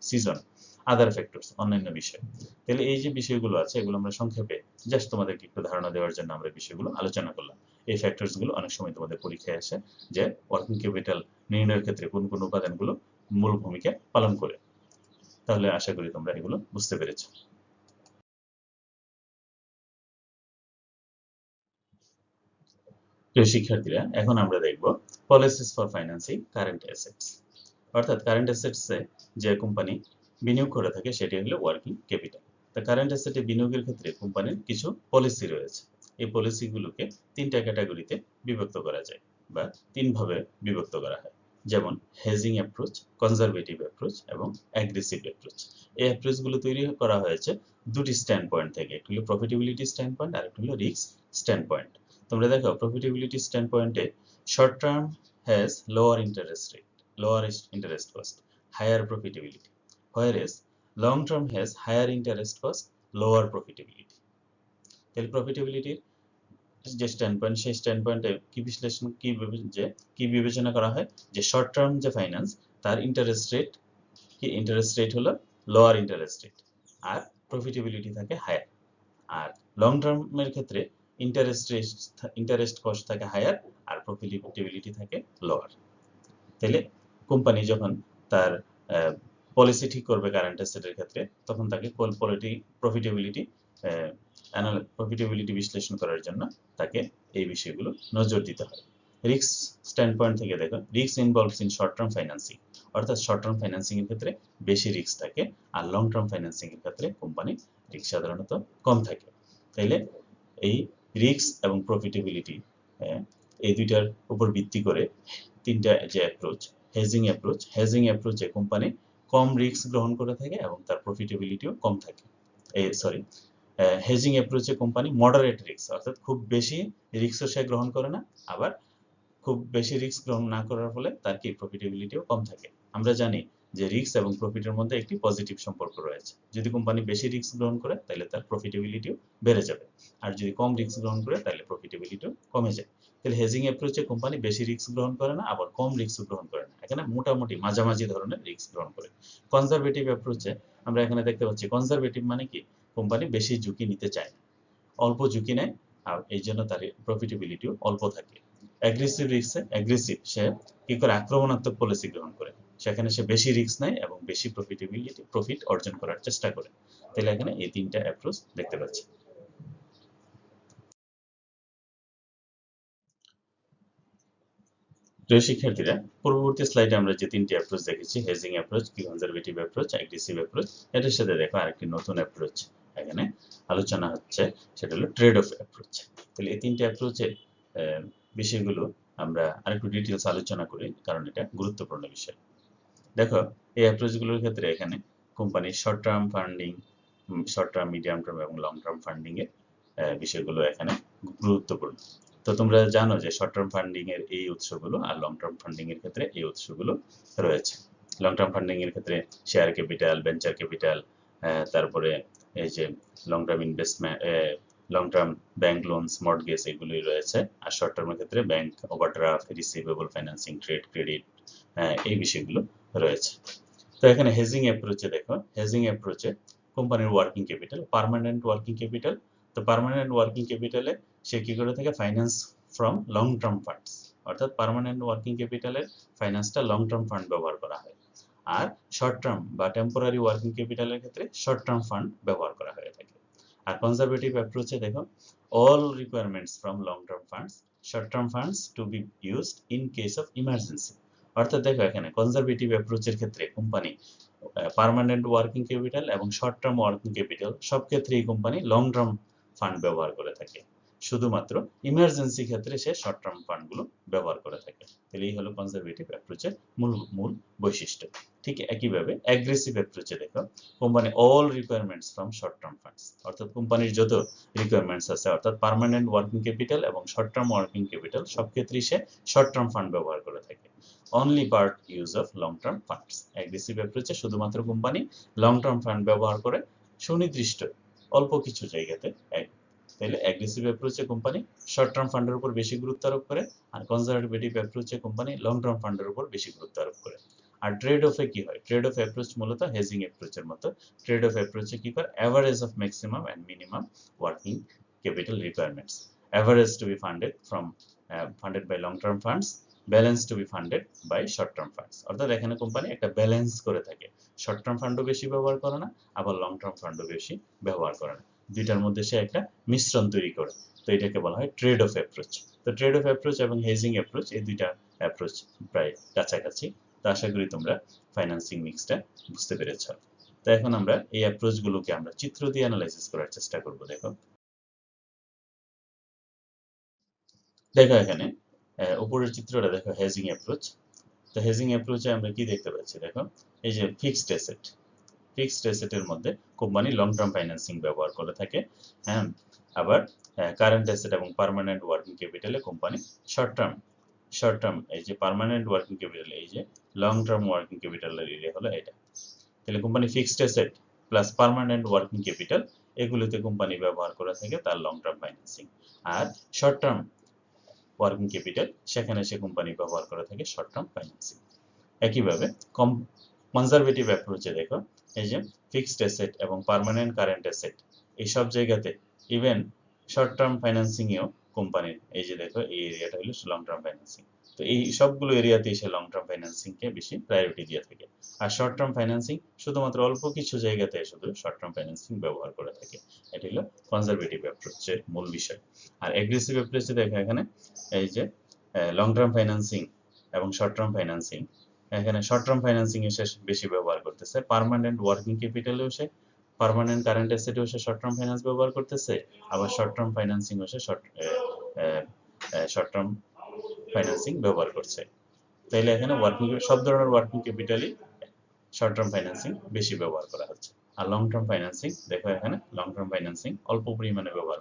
আদার ফ্যাক্টরস, অন্যান্য বিষয়। তাহলে এই যে বিষয়গুলো আছে এগুলো আমরা সংক্ষেপে জাস্ট তোমাদেরকে একটু ধারণা দেওয়ার জন্য আমরা বিষয়গুলো আলোচনা করলাম। এই ফ্যাক্টরস গুলো অনেক সময় তোমাদের পরীক্ষায় আসে যে ওয়ার্কিং ক্যাপিটাল নির্ণয়ের ক্ষেত্রে কোন কোন উপাদানগুলো মূল ভূমিকা পালন করে। তাহলে আশা করি তোমরা এগুলো বুঝতে পেরেছো। প্রিয় শিক্ষার্থীরা, এখন আমরা দেখব policies for financing current assets. অর্থাৎ কারেন্ট অ্যাসেটসে যে কোম্পানি বিনিয়োগ করে থাকে সেটি হলো ওয়ার্কিং ক্যাপিটাল। তা কারেন্ট অ্যাসেটে বিনিয়োগের ক্ষেত্রে কোম্পানির কিছু পলিসি রয়েছে। এই পলিসিগুলোকে তিনটা ক্যাটাগরিতে বিভক্ত করা যায় বা তিনভাবে বিভক্ত করা হয়। যেমন হেজিং অ্যাপ্রোচ, কনজারভেটিভ অ্যাপ্রোচ এবং অ্যাগ্রেসিভ অ্যাপ্রোচ। এই অ্যাপ্রোচগুলো তৈরি করা হয়েছে দুটি স্ট্যান্ড পয়েন্ট থেকে, একটি হলো প্রফিটেবিলিটি স্ট্যান্ড পয়েন্ট আর একটি হলো রিস্ক স্ট্যান্ড পয়েন্ট। তোমরা দেখো প্রফিটেবিলিটি স্ট্যান্ড পয়েন্টে short term has lower interest cost, higher profitability, whereas long term has higher interest cost, lower profitability. তাহলে প্রফিটেবিলিটির যে স্ট্যান্ড পয়েন্ট, সেই স্ট্যান্ড পয়েন্টে কি বিবেচনা করা হয় যে শর্ট টার্ম যে ফাইন্যান্স তার ইন্টারেস্ট রেট হলো লোয়ার ইন্টারেস্ট রেট আর প্রফিটেবিলিটি থাকে হায়ার। আর লং টার্মের ক্ষেত্রে ইন্টারেস্ট কস্ট থাকে হায়ার আর প্রফিটেবিলিটি থাকে লোয়ার। তাহলে কোম্পানি যখন তার পলিসি ঠিক করবে কারেন্ট অ্যাসেটের ক্ষেত্রে, তখন তাকে প্রফিটেবিলিটি বিশ্লেষণ করার জন্য তাকে এই বিষয়গুলো নজর দিতে হয়। রিস্ক স্ট্যান্ড পয়েন্ট থেকে দেখো, risk involves in short term financing, অর্থাৎ শর্ট টার্ম ফাইন্যান্সিং এর ক্ষেত্রে বেশি রিস্ক থাকে আর লং টার্ম ফাইন্যান্সিং এর ক্ষেত্রে কোম্পানি রিস্ক সাধারণত কম থাকে। তাইলে এই রিস্ক এবং প্রফিটেবিলিটি এই দুইটার উপর ভিত্তি করে তিনটা যে অ্যাপ্রোচ, হেজিং অ্যাপ্রোচে কোম্পানি কম রিস্ক গ্রহণ করে থাকে এবং তার প্রফিটেবিলিটিও কম থাকে। হেজিং অ্যাপ্রোচে কোম্পানি মডারেট রিস্ক, অর্থাৎ খুব বেশি রিস্কও সে গ্রহণ করে না, আবার খুব বেশি রিস্ক গ্রহণ না করার ফলে তার কি প্রফিটেবিলিটিও কম থাকে। আমরা জানি যে রিস্ক এবং প্রফিটের মধ্যে একটি পজিটিভ সম্পর্ক রয়েছে। যদি কোম্পানি বেশি রিস্ক গ্রহণ করে তাহলে তার প্রফিটেবিলিটিও বেড়ে যাবে, আর যদি কম রিস্ক গ্রহণ করে তাহলে প্রফিটেবিলিটিও কমে যায়। তাহলে হেজিং অ্যাপ্রোচে কোম্পানি বেশি রিস্ক গ্রহণ করে না, আবার কম রিস্ক গ্রহণ করে না, এখানে মোটামুটি মাঝামাঝি ধরনের রিস্ক গ্রহণ করে। কনজারভেটিভ অ্যাপ্রোচে আমরা এখানে দেখতে পাচ্ছি, কনজারভেটিভ মানে কি, কোম্পানি বেশি ঝুঁকি নিতে চায় না, অল্প ঝুঁকি নেয়, আর এই জন্য তার প্রফিটেবিলিটিও অল্প থাকে। অ্যাগ্রেসিভ সে কি করে, আক্রমণাত্মক পলিসি গ্রহণ করে, সেখানে সে বেশি রিস্ক নেয় এবং বেশি প্রফিট অর্জন করার চেষ্টা করে। তাহলে এখানে এই তিনটা অ্যাপ্রোচ দেখতে পাচ্ছি। প্রিয় শিক্ষার্থীরা, পূর্ববর্তী স্লাইডে আমরা যে তিনটি অ্যাপ্রোচ দেখেছি, hedging approach, conservative approach, aggressive approach, এটার সাথে দেখো আরেকটি নতুন অ্যাপ্রোচ এখানে আলোচনা হচ্ছে, সেটা হলো ট্রেড অফ অ্যাপ্রোচ। তাহলে এই তিনটি অ্যাপ্রোচের বিষয়গুলো আমরা আরেকটু ডিটেলস আলোচনা করি, কারণ এটা গুরুত্বপূর্ণ বিষয়। দেখো, এই অ্যাপ্রোচগুলোর ক্ষেত্রে এখানে কোম্পানির short term funding, short term, medium term এবং লং টার্ম ফান্ডিং এর বিষয়গুলো এখানে গুরুত্বপূর্ণ। তো তোমরা জানো যে শর্ট টার্ম ফান্ডিং এর এই উৎসগুলো আর লং টার্ম ফান্ডিং এর ক্ষেত্রে এই উৎসগুলো রয়েছে। লং টার্ম ফান্ডিং এর ক্ষেত্রে শেয়ার ক্যাপিটাল, ভেঞ্চার ক্যাপিটাল, তারপরে এই যে long term investment, long term bank loans, mortgage, এগুলোই রয়েছে। আর শর্ট টার্মের ক্ষেত্রে bank overdraft, receivable financing, trade credit, এই বিষয়গুলো রয়েছে। তো এখানে হেজিং অ্যাপ্রোচে দেখো, হেজিং অ্যাপ্রোচে কোম্পানির working capital, permanent working capital. তো পার্মানেন্ট ওয়ার্কিং ক্যাপিটালে সে কি করে থাকে, finance from long term funds, অর্থাৎ পার্মানেন্ট ওয়ার্কিং ক্যাপিটালের ফাইন্যান্সটা লং টার্ম ফান্ড ব্যবহার করা হয়। আর শর্ট টার্ম বা টেম্পোরারি ওয়ার্কিং ক্যাপিটালের ক্ষেত্রে শর্ট টার্ম ফান্ড ব্যবহার করা হয়ে থাকে। আর কনজারভেটিভ অ্যাপ্রোচে দেখো, all requirements from long term funds, short term funds two be used in case of emergency. অর্থাৎ দেখো, এখানে কনজারভেটিভ অ্যাপ্রোচের ক্ষেত্রে কোম্পানি পার্মানেন্ট ওয়ার্কিং ক্যাপিটাল এবং শর্ট টার্ম ওয়ার্কিং ক্যাপিটাল সব ক্ষেত্রেই কোম্পানি লং টার্ম ফান্ড ব্যবহার করে থাকে, শুধুমাত্র ইমার্জেন্সি ক্ষেত্রে সে শর্ট টার্ম ফান্ডগুলো ব্যবহার করে থাকে। তাহলে এই হলো কনজারভেটিভ অ্যাপ্রোচের মূল বৈশিষ্ট্য। ঠিক একইভাবে অ্যাগ্রেসিভ অ্যাপ্রোচে দেখো, company all requirements from short term funds, অর্থাৎ কোম্পানির যত রিকোয়ারমেন্টস আছে, অর্থাৎ পার্মানেন্ট ওয়ার্কিং ক্যাপিটাল এবং শর্ট টার্ম ওয়ার্কিং ক্যাপিটাল সব ক্ষেত্রেই সে শর্ট টার্ম ফান্ড ব্যবহার করে থাকে। Only part use of long term funds, aggressive অ্যাপ্রোচে শুধুমাত্র কোম্পানি লং টার্ম ফান্ড ব্যবহার করে সুনির্দিষ্ট অল্প কিছু জায়গাতে। তাহলে অ্যাগ্রেসিভ অ্যাপ্রোচে কোম্পানি শর্ট টার্ম ফান্ডের উপর বেশি গুরুত্ব আরোপ করে, আর কনজারভেটিভ অ্যাপ্রোচে কোম্পানি লং টার্ম ফান্ডের উপর বেশি গুরুত্ব আরোপ করে। আর ট্রেড অফে কি হয়, ট্রেড অফ অ্যাপ্রোচ মূলত হেজিং অ্যাপ্রোচের মতো। ট্রেড অফ অ্যাপ্রোচে কি করে, average of maximum and minimum working capital requirements, average to be funded by long term funds, balance to be funded by short term funds. অর্থাৎ এখানে কোম্পানি একটা ব্যালেন্স করে থাকে, শর্ট টার্ম ফান্ডও বেশি ব্যবহার করে না, আবার লং টার্ম ফান্ডও বেশি ব্যবহার করে না, দুইটার মধ্যে সে একটা মিশ্রণ তৈরি করে। তো এটাকে বলা হয় ট্রেড অফ অ্যাপ্রোচ। তো ট্রেড অফ অ্যাপ্রোচ এবং হেজিং অ্যাপ্রোচ, এই দুইটা অ্যাপ্রোচ প্রায় কাছাকাছি। তো আশা করি তোমরা ফাইন্যান্সিং মিক্সটা বুঝতে পেরেছ। তো এখন আমরা এই অ্যাপ্রোচগুলোকে আমরা চিত্র দিয়ে অ্যানালাইসিস করার চেষ্টা করব। দেখো এখানে উপরের চিত্রটা দেখো, হেজিং অ্যাপ্রোচ। তো হেজিং অ্যাপ্রোচে আমরা কি দেখতে পাচ্ছি, দেখো এই যে ফিক্সড অ্যাসেটের মধ্যে কোম্পানি লং টার্ম ফাইন্যান্সিং ব্যবহার করে থাকে। হ্যাঁ, আবার কারেন্ট অ্যাসেট এবং পার্মানেন্ট ওয়ার্কিং ক্যাপিটালে কোম্পানি শর্ট টার্ম এই যে পার্মানেন্ট ওয়ার্কিং ক্যাপিটাল, এই যে লং টার্ম ওয়ার্কিং ক্যাপিটালের এরিয়া হলো এটা। তাহলে company fixed asset plus permanent working capital এগুলোতে কোম্পানি ব্যবহার করে থাকে তার লং টার্ম ফাইন্যান্সিং। আর শর্ট টার্ম ওয়ার্কিং ক্যাপিটাল, সেখানে সে কোম্পানি ব্যবহার করে থাকে শর্ট টার্ম ফাইন্যান্সিং। একইভাবে কনজারভেটিভ অ্যাপ্রোচে দেখো, এই যে ফিক্সড অ্যাসেট এবং পার্মানেন্ট কারেন্ট অ্যাসেট এইসব জায়গাতে ইভেন শর্ট টার্ম ফাইন্যান্সিংয়েও কোম্পানির, এই যে দেখো এই এরিয়াটা হলো লং টার্ম ফাইন্যান্সিং, তো এই সবগুলো এরিয়াতেই সে লং টার্ম ফাইন্যান্সিংকে বেশি প্রায়োরিটি দিয়ে থাকে। আর শর্ট টার্ম ফাইন্যান্সিং শুধুমাত্র অল্প কিছু জায়গাতে শুধু শর্ট টার্ম ফাইন্যান্সিং ব্যবহার করে থাকে। এটি হলো কনজারভেটিভ অ্যাপ্রোচের মূল বিষয়। আর এগ্রেসিভ অ্যাপ্রোচে দেখো এখানে এই যে লং টার্ম ফাইন্যান্সিং এবং শর্ট টার্ম ফাইন্যান্সিং, এখানে শর্ট টার্ম ফাইন্যান্সিং এ সে বেশি ব্যবহার করতেছে, পার্মানেন্ট ওয়ার্কিং ক্যাপিটালেও সে, পার্মানেন্ট কারেন্ট অ্যাসেটেও সে শর্ট টার্ম ফাইন্যান্স ব্যবহার করতেছে, আবার শর্ট টার্ম ফাইন্যান্সিং ও সে শর্ট টার্ম ফাইন্যান্সিং ব্যবহার করছে। তাইলে এখানে ওয়ার্কিং সব ধরনের ওয়ার্কিং ক্যাপিটালই শর্ট টার্ম ফাইন্যান্সিং বেশি ব্যবহার করা হচ্ছে। আর লং টার্ম ফাইন্যান্সিং দেখো এখানে লং টার্ম ফাইন্যান্সিং অল্প পরিমাণে ব্যবহার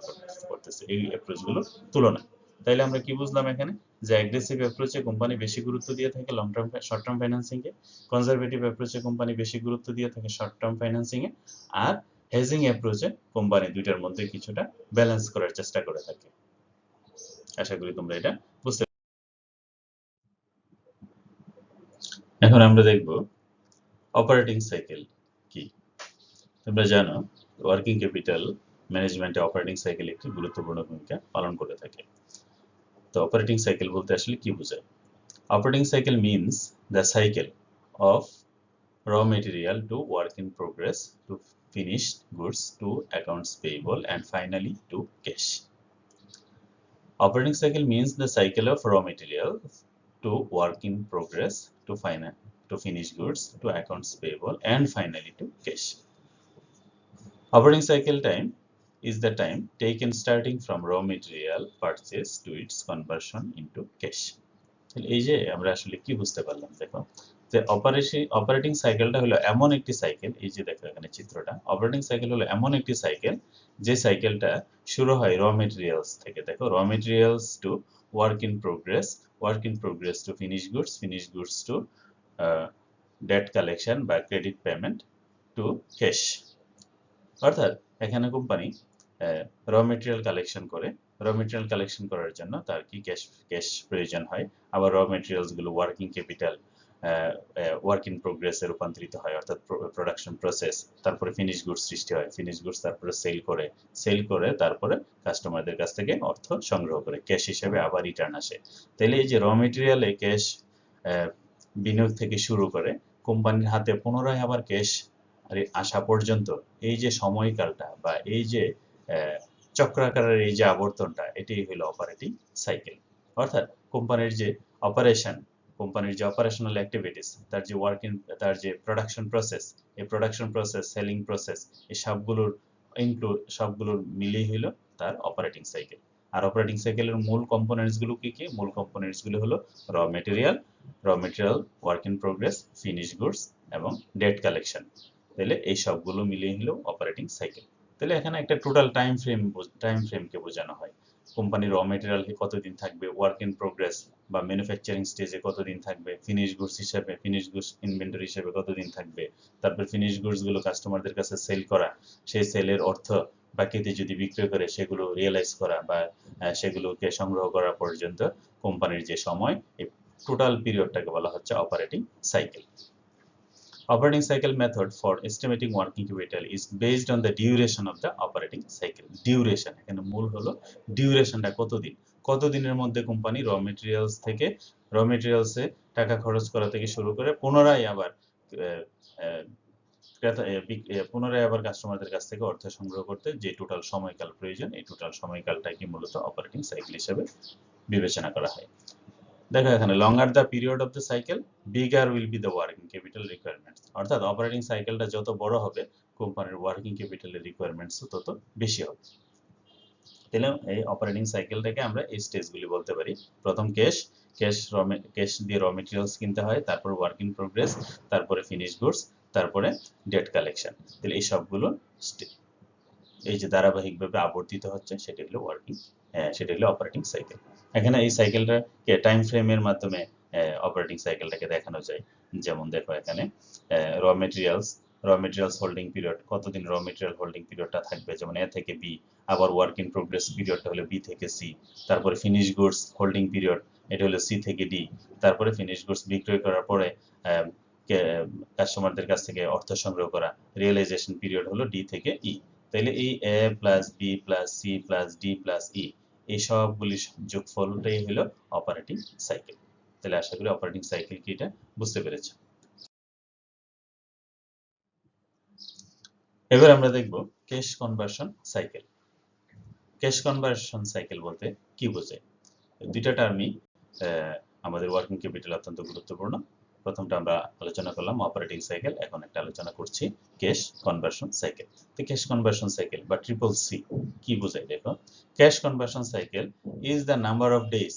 করতেছে এই অ্যাপ্রোচগুলোর তুলনায়। তাইলে আমরা কি বুঝলাম এখানে, যে অ্যাগ্রেসিভ অ্যাপ্রোচে কোম্পানি বেশি গুরুত্ব দিয়ে থাকে লং টার্ম শর্ট টার্ম ফাইন্যান্সিংকে, কনজারভেটিভ অ্যাপ্রোচে কোম্পানি বেশি গুরুত্ব দিয়ে থাকে শর্ট টার্ম ফাইন্যান্সিংয়ে, আর হেজিং অ্যাপ্রোচে কোম্পানি দুইটার মধ্যে কিছুটা ব্যালেন্স করার চেষ্টা করে থাকে। আশা করি তোমরা এটা বুঝতে। এখন আমরা দেখব অপারেটিং সাইকেল কি। তোমরা জানো ওয়ার্কিং ক্যাপিটাল ম্যানেজমেন্টে অপারেটিং সাইকেল একটি গুরুত্বপূর্ণ ভূমিকা পালন করে থাকে। তো অপারেটিং সাইকেল বলতে আসলে কি বোঝায়? Operating cycle means the cycle of raw material to work in progress to finished goods to accounts payable and finally to cash. Operating cycle means the cycle of raw material to work in progress to finished goods to accounts payable and finally to cash. Operating cycle time is the time taken starting from raw material purchase to its conversion into cash. এই যে আমরা আসলে কি বুঝতে পারলাম, দেখো যে অপারেটিং সাইকেলটা হলো এমন একটি সাইকেল, এই যে দেখো এখানে চিত্রটা, অপারেটিং সাইকেল হলো এমন একটি সাইকেল যে সাইকেলটা শুরু হয় র মেটেরিয়ালস থেকে। দেখো raw materials to work in progress to finish goods to debt collection বা ক্রেডিট পেমেন্ট টু ক্যাশ। অর্থাৎ এখানে কোম্পানি র মেটেরিয়াল কালেকশন করে, র মেটেরিয়াল কালেকশন করার জন্য তার কি ক্যাশ প্রয়োজন হয়, আবার র মেটেরিয়ালস গুলো ওয়ার্কিং ক্যাপিটাল ওয়ার্ক ইন প্রোগ্রেসে রূপান্তরিত হয়, অর্থাৎ প্রোডাকশন প্রসেস, তারপরে ফিনিশ গুডস সৃষ্টি হয়, ফিনিশ গুডস তারপরে সেল করে তারপরে কাস্টমারদের কাছ থেকে অর্থ সংগ্রহ করে ক্যাশ হিসেবে আবার রিটার্ন আসে। তাহলে এই যে র মেটেরিয়ালে ক্যাশ বিনিয়োগ থেকে শুরু করে কোম্পানির হাতে পুনরায় আবার ক্যাশ আসা পর্যন্ত এই যে সময়কালটা বা এই যে চক্রাকারের এই যে আবর্তনটা, এটাই হলো অপারেটিং সাইকেল। অর্থাৎ কোম্পানির যে অপারেশনাল অ্যাক্টিভিটিস, তার যে তার যে প্রোডাকশন প্রসেস, এই প্রোডাকশন প্রসেস, সেলিং প্রসেস, এই সবগুলোর মিলিয়ে হলো তার অপারেটিং সাইকেল। আর অপারেটিং সাইকেলের মূল কম্পোনেন্টস গুলো কি কি? মূল কম্পোনেন্টস গুলো হলো র material, work in progress, finish goods এবং ডেট কালেকশন। তাহলে এই সবগুলো মিলিয়ে হলো অপারেটিং সাইকেল। তাহলে এখানে একটা টোটাল টাইম ফ্রেমকে বোঝানো হয়। কোম্পানির র মেটেরিয়াল কতদিন থাকবে, ওয়ার্ক ইন প্রোগ্রেস বা ম্যানুফ্যাকচারিং স্টেজে কতদিন থাকবে, ফিনিশ গুডস ইনভেন্টরি হিসেবে কতদিন থাকবে, তারপর ফিনিশ গুডস গুলো কাস্টমারদের কাছে সেল করা, সেই সেলের অর্থ বাকিতে যদি বিক্রয় করে সেগুলো রিয়েলাইজ করা বা সেগুলোকে সংগ্রহ করা পর্যন্ত কোম্পানির যে সময়, এই টোটাল পিরিয়ডটাকে বলা হচ্ছে operating cycle. Operating cycle method for estimating working capital is based on the duration of the operating cycle. Duration, এখানে মূল হলো ডিউরেশনটা কতদিনের মধ্যে কোম্পানি র মেটেরিয়ালসে টাকা খরচ করা থেকে শুরু করে পুনরায় আবার কাস্টমারদের কাছ থেকে অর্থ সংগ্রহ করতে যে টোটাল সময়কাল প্রয়োজন, এই টোটাল সময়কালটাকে মূলত অপারেটিং সাইকেল হিসেবে বিবেচনা করা হয়। দেখো এখানে longer the period of the cycle, bigger will be the working capital requirements. অর্থাৎ অপারেটিং সাইকেলটা যত বড় হবে কোম্পানির ওয়ার্কিং ক্যাপিটালের রিকোয়ারমেন্টস তত বেশি হবে। তাহলে এই অপারেটিং সাইকেলটাকে আমরা এই স্টেজগুলি বলতে পারি। প্রথম ক্যাশ দিয়ে র মেটেরিয়ালস কিনতে হয়, তারপর ওয়ার্ক ইন প্রোগ্রেস, তারপরে ফিনিশ গুডস, তারপরে ডেট কালেকশন। তাহলে এই সবগুলো এই যে ধারাবাহিকভাবে আবর্তিত হচ্ছে সেটা হলো অপারেটিং সাইকেল। এখানে এই সাইকেলটাকে টাইম ফ্রেমের মাধ্যমে অপারেটিং সাইকেলটাকে দেখানো যায়। যেমন দেখো এখানে raw materials raw materials holding period, কতদিন র মেটেরিয়াল হোল্ডিং পিরিয়ডটা থাকবে, যেমন এ থেকে বি, আবার ওয়ার্ক ইন প্রোগ্রেস পিরিয়ডটা হলো বি থেকে সি, তারপরে ফিনিশ গুডস হোল্ডিং পিরিয়ড এটা হলো সি থেকে ডি, তারপরে ফিনিশ গুডস বিক্রয় করার পরে কাস্টমারদের কাছ থেকে অর্থ সংগ্রহ করা রিয়েলাইজেশন পিরিয়ড হলো ডি থেকে ই। তাইলে এই A plus B plus C plus D plus E এই সবগুলি যোগফলটাই হলো অপারেটিং সাইকেল। তাহলে আশা করি অপারেটিং সাইকেল কি এটা বুঝতে পেরেছো। এবার আমরা দেখব cash conversion cycle. Cash conversion cycle বলতে কি বোঝায়? দুইটা টার্মই আমাদের ওয়ার্কিং ক্যাপিটাল অত্যন্ত গুরুত্বপূর্ণ। প্রথমটা আমরা আলোচনা করলাম অপারেটিং সাইকেল, এখন একটা আলোচনা করছি ক্যাশ কনভার্সন সাইকেল। তো ক্যাশ কনভার্সন সাইকেল বা ট্রিপল সি কি বোঝায় দেখো। Cash conversion cycle is the number of days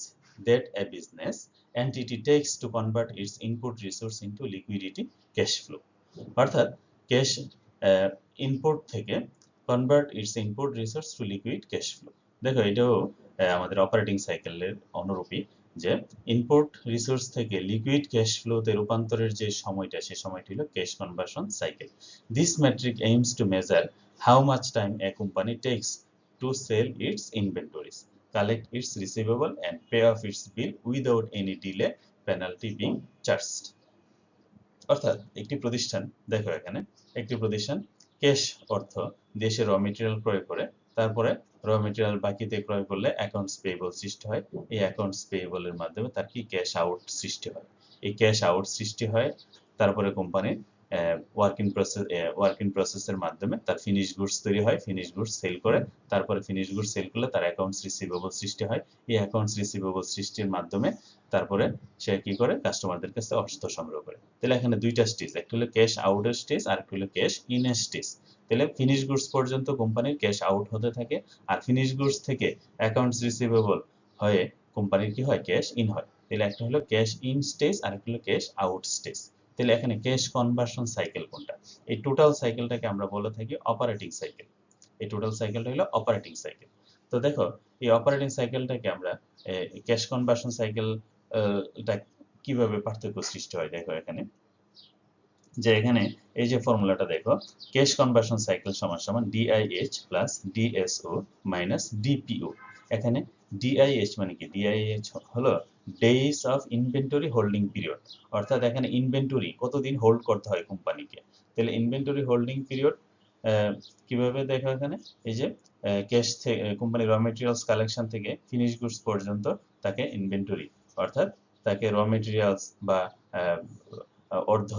that a business entity takes to convert its input resource into liquidity cash flow। অর্থাৎ ক্যাশ ইনপুট থেকে convert its input resource to liquid cash flow. দেখো এটাও আমাদের অপারেটিং সাইকেলের অনুরূপী, যে ইনপুট রিসোর্স থেকে লিকুইড ক্যাশ ফ্লোতে রূপান্তরের যে সময়টা, সেই সময়টি হলো cash conversion cycle. This metric aims to measure how much time a company takes to sell its inventories, collect its receivable and pay off its bill without any delay, penalty being charged। অর্থাৎ একটি প্রতিষ্ঠান, দেখো এখানে একটি প্রতিষ্ঠান ক্যাশ অর্থ দেশে র মেটেরিয়াল ক্রয় করে, তারপরে র মেটেরিয়াল বাকিতে ক্রয় করলে অ্যাকাউন্টস পেয়েবল সৃষ্টি হয়। এই অ্যাকাউন্টস পেয়েবলের মাধ্যমে তার কি ক্যাশ আউট সৃষ্টি হয়। এই ক্যাশ আউট সৃষ্টি হয়, তারপরে কোম্পানির ওয়ার্ক ইন প্রসেসের মাধ্যমে তার ফিনিশ গুডস তৈরি হয়, ফিনিশ গুডস সেল করে, তারপরে ফিনিশ গুডস সেল করলে তার অ্যাকাউন্টস রিসিভেবল সৃষ্টি হয়। এই অ্যাকাউন্টস রিসিভেবল সৃষ্টির মাধ্যমে তারপরে সে কি করে, কাস্টমারদের কাছে অর্থ সংগ্রহ করে। তাহলে এখানে দুইটা স্টেজ, একটা হলো ক্যাশ আউটের স্টেজ আর একটা হলো ক্যাশ ইনের স্টেজ। তাহলে ফিনিশ গুডস পর্যন্ত কোম্পানির ক্যাশ আউট হতে থাকে, আর ফিনিশ গুডস থেকে অ্যাকাউন্টস রিসিভেবল হয়ে কোম্পানির কি হয়, ক্যাশ ইন হয়। তাহলে একটা হলো ক্যাশ ইন স্টেজ আর একটা হলো ক্যাশ আউট স্টেজ। তাহলে এখানে ক্যাশ কনভার্সন সাইকেল কোনটা? এই টোটাল সাইকেলটাকে আমরা বলে থাকি অপারেটিং সাইকেল। এই টোটাল সাইকেলটা হলো অপারেটিং সাইকেল। তো দেখো এই অপারেটিং সাইকেলটাকে আমরা ক্যাশ কনভার্সন সাইকেল কিভাবে পার্থক্য সৃষ্টি হয় দেখো এখানে, যে এখানে এই যে ফর্মুলাটা দেখো, ক্যাশ কনভার্সন সাইকেল সমান সমান ডিআইএইচ প্লাস ডিএসও মাইনাস ডিপিও। এখানে ডিআইএইচ মানে কি? ডিআইএইচ হলো days of inventory holding period, অর্থাৎ এখানে ইনভেন্টরি কতদিন হোল্ড করতে হয় কোম্পানিকে। তাহলে ইনভেন্টরি হোল্ডিং পিরিয়ড কিভাবে দেখো এখানে, এই যে ক্যাশ থেকে কোম্পানি র মেটেরিয়ালস কালেকশন থেকে ফিনিশ গুডস পর্যন্ত তাকে ইনভেন্টরি, অর্থাৎ তাকে র মেটেরিয়ালস বা অর্ধ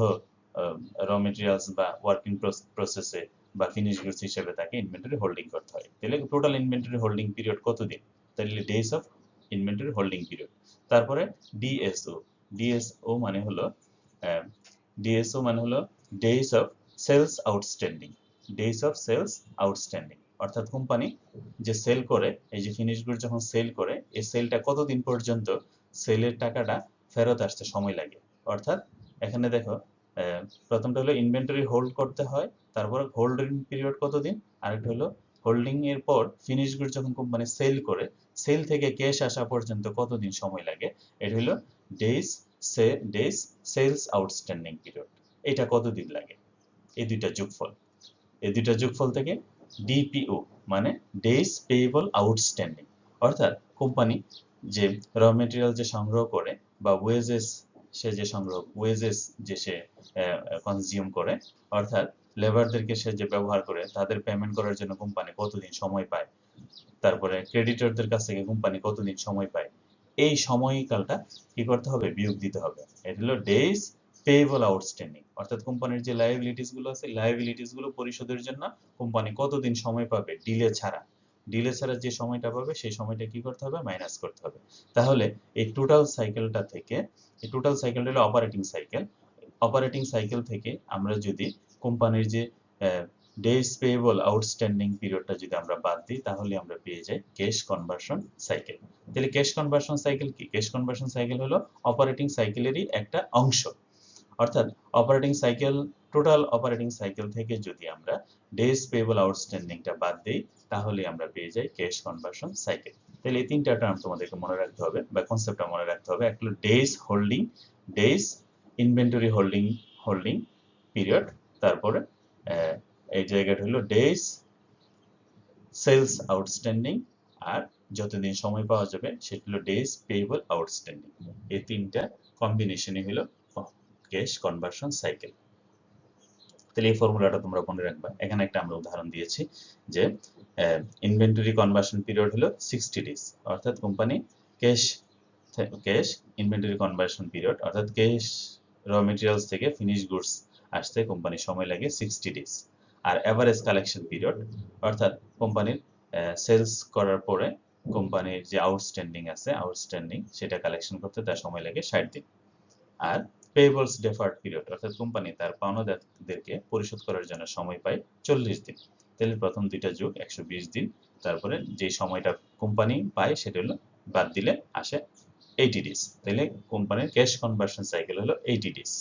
র মেটেরিয়ালস বা ওয়ার্কিং প্রসেসে বা ফিনিশ গুডস হিসেবে তাকে ইনভেন্টরি হোল্ডিং করতে হয়। তাহলে টোটাল ইনভেন্টরি হোল্ডিং পিরিয়ড কতদিন? তাহলে days of inventory holding period. তারপরে ডিএসও, ডিএসও মানে হলো ডিএসও মানে হলো days of sales outstanding, days of sales outstanding, অর্থাৎ কোম্পানি যে সেল করে, এই যে ফিনিশ গুড যখন সেল করে, এই সেলটা কতদিন পর্যন্ত সেলের টাকাটা ফেরত আসতে সময় লাগে। অর্থাৎ এখানে দেখো প্রথমটা হলো ইনভেন্টরি হোল্ড করতে হয়, তারপর হোল্ডিং পিরিয়ড কতদিন, আরেকটা হলো হোল্ডিং এর পর ফিনিশ গুড যখন কোম্পানি সেল করে, সেল থেকে ক্যাশ আসা পর্যন্ত কতদিন সময় লাগে, এটা হলো ডেজ সেলস আউটস্ট্যান্ডিং পিরিয়ড। এটা কতদিন লাগে, এই দুইটা যোগফল, এই দুইটা যোগফল থেকে ডিপিও মানে ডেজ পেয়েবল আউটস্ট্যান্ডিং, অর্থাৎ কোম্পানি যে র মেটেরিয়াল যে সংগ্রহ করে বা ওয়েজেস সে যে সংগ্রহ, ওয়েজেস যে সে কনজিউম করে, অর্থাৎ লেবারদেরকে সে যে ব্যবহার করে, তাদের পেমেন্ট করার জন্য কোম্পানি কতদিন সময় পায়, তারপরে ক্রেডিটরদের কাছ থেকে কোম্পানি কতদিন সময় পায়, এই সময়কালটা কি করতে হবে, বিয়োগ দিতে হবে। এটা হলো ডেজ পেয়েবল আউটস্ট্যান্ডিং, অর্থাৎ কোম্পানির যে লায়াবিলিটিস গুলো আছে, লায়াবিলিটিস গুলো পরিশোধের জন্য কোম্পানি কতদিন সময় পাবে ডিলে ছাড়া, ডিলে ছাড়া যে সময়টা পাবে সেই সময়টা কি করতে হবে, মাইনাস করতে হবে। তাহলে এই টোটাল সাইকেলটা থেকে, এই টোটাল সাইকেলটা হলো অপারেটিং সাইকেল। অপারেটিং সাইকেল থেকে আমরা যদি কোম্পানির যে ডেজ পেয়েবল আউটস্ট্যান্ডিং পিরিয়ডটা যদি আমরা বাদ দিই, তাহলে আমরা পেয়ে যাই ক্যাশ কনভার্সন সাইকেল। তাহলে ক্যাশ কনভার্সন সাইকেল কি? ক্যাশ কনভার্সন সাইকেল হলো অপারেটিং সাইকেলেরই একটা অংশ, অর্থাৎ operating cycle, total operating cycle থেকে যদি আমরা ডেজ পেয়েবল আউটস্ট্যান্ডিংটা বাদ দিই, তাহলে আমরা পেয়ে যাই ক্যাশ কনভার্সন সাইকেল। তাহলে এই তিনটা টার্ম তোমাদেরকে মনে রাখতে হবে বা কনসেপ্টটা মনে রাখতে হবে। একটা হলো days holding, days inventory holding period, তারপরে এই জায়গাটা হলো ডেজ সেলস আউটস্ট্যান্ডিং, আর যতদিন সময় পাওয়া যাবে সেটা হলো ডেজ পেয়েবল আউটস্ট্যান্ডিং। এই তিনটা কম্বিনেশনই হলো ক্যাশ কনভার্সন সাইকেল। তাহলে এই ফর্মুলাটা তোমরা মনে রাখবা। এখানে একটা আমরা উদাহরণ দিয়েছি যে ইনভেন্টরি কনভার্সন পিরিয়ড হলো 60 ডেজ, অর্থাৎ company cash inventory conversion period অর্থাৎ ক্যাশ র মেটেরিয়ালস থেকে ফিনিশ গুডস আসতে কোম্পানির সময় লাগে 60 ডেজ। আর অ্যাভারেজ কালেকশন পিরিয়ড অর্থাৎ কোম্পানির সেলস করার পরে কোম্পানির যে আউটস্ট্যান্ডিং সেটা কালেকশন করতে তার সময় লাগে 60 দিন। আর পেয়েবলস ডেফার্ড পিরিয়ড অর্থাৎ কোম্পানি তার পাওনাদারদেরকে পরিশোধ করার জন্য সময় পায় 40 দিন। তাহলে প্রথম দুইটা যোগ 120 দিন, তারপরে যে সময়টা কোম্পানি পায় সেটা হলো বাদ দিলে আসে 80 ডেজ। তাহলে কোম্পানির ক্যাশ কনভার্সন সাইকেল হলো 80 ডেজ।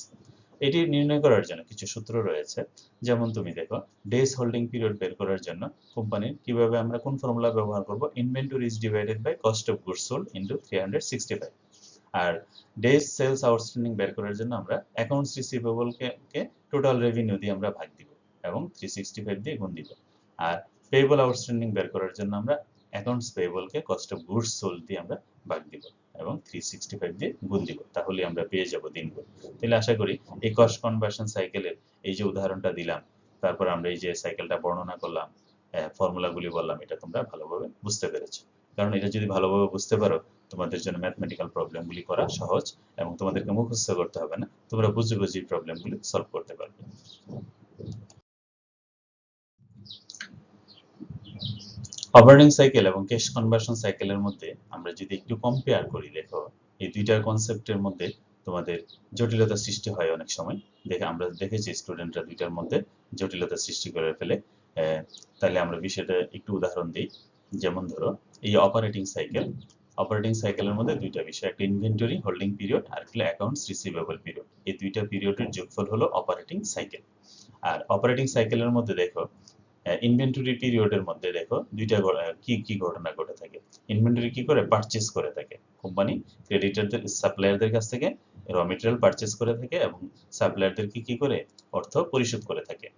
এটি নির্ণয় করার জন্য কিছু সূত্র রয়েছে। যেমন তুমি দেখো, ডেজ হোল্ডিং পিরিয়ড বের করার জন্য কোম্পানির কিভাবে আমরা কোন ফর্মুলা ব্যবহার করব, inventory is divided by cost of goods sold into 365। আর ডেজ সেলস আউটস্ট্যান্ডিং বের করার জন্য আমরা অ্যাকাউন্টস রিসিভেবল কে টোটাল রেভিনিউ দিয়ে আমরা ভাগ দিব এবং 365 দিয়ে গুণ দিব। আর পেয়েবল আউটস্ট্যান্ডিং বের করার জন্য আমরা accounts payable K cost of goods sold দিয়ে আমরা ভাগ দিব এবং 365 দিয়ে গুণ দিব। তাহলে আমরা পেয়ে যাব দিনগুলো। তাহলে আশা করি এই কস্ট কনভার্সন সাইকেলের এই যে উদাহরণটা দিলাম, তারপর আমরা এই যে সাইকেলটা বর্ণনা করলাম, ফর্মুলাগুলি বললাম, এটা তোমরা ভালোভাবে বুঝতে পেরেছো। কারণ এটা যদি ভালোভাবে বুঝতে পারো তোমাদের জন্য ম্যাথমেটিক্যাল প্রবলেমগুলি করা সহজ এবং তোমাদেরকে মুখস্থ করতে হবে না, তোমরা বুঝে বুঝে প্রবলেমগুলি সলভ করতে পারবে। অপারেটিং সাইকেল এবং ক্যাশ কনভার্সন সাইকেলের মধ্যে আমরা যদি একটু কম্পেয়ার করি, দেখো এই দুইটার কনসেপ্টের মধ্যে তোমাদের জটিলতা সৃষ্টি হয় অনেক সময়। আমরা দেখেছি স্টুডেন্টরা দুইটার মধ্যে জটিলতা সৃষ্টি করে ফেলে। তাহলে আমরা বিষয়টা একটু উদাহরণ দিই। যেমন ধরো এই অপারেটিং সাইকেলের মধ্যে দুইটা বিষয়, একটা ইনভেন্টরি হোল্ডিং পিরিয়ড আর একটা অ্যাকাউন্টস রিসিভেবল পিরিয়ড। এই দুইটা পিরিয়ডের যোগফল হলো অপারেটিং সাইকেল। আর অপারেটিং সাইকেলের মধ্যে দেখো ইনভেন্টরি পিরিয়ডের মধ্যে দেখো দুইটা কি ঘটনা ঘটে থাকে। ইনভেন্টরি কি করে পারচেজ করে থাকে কোম্পানি, ক্রেডিটরদের সাপ্লায়ারদের কাছ থেকে র মেটেরিয়াল পারচেজ করে থাকে এবং সাপ্লায়ারদেরকে কি করে অর্থ পরিশোধ করে থাকে।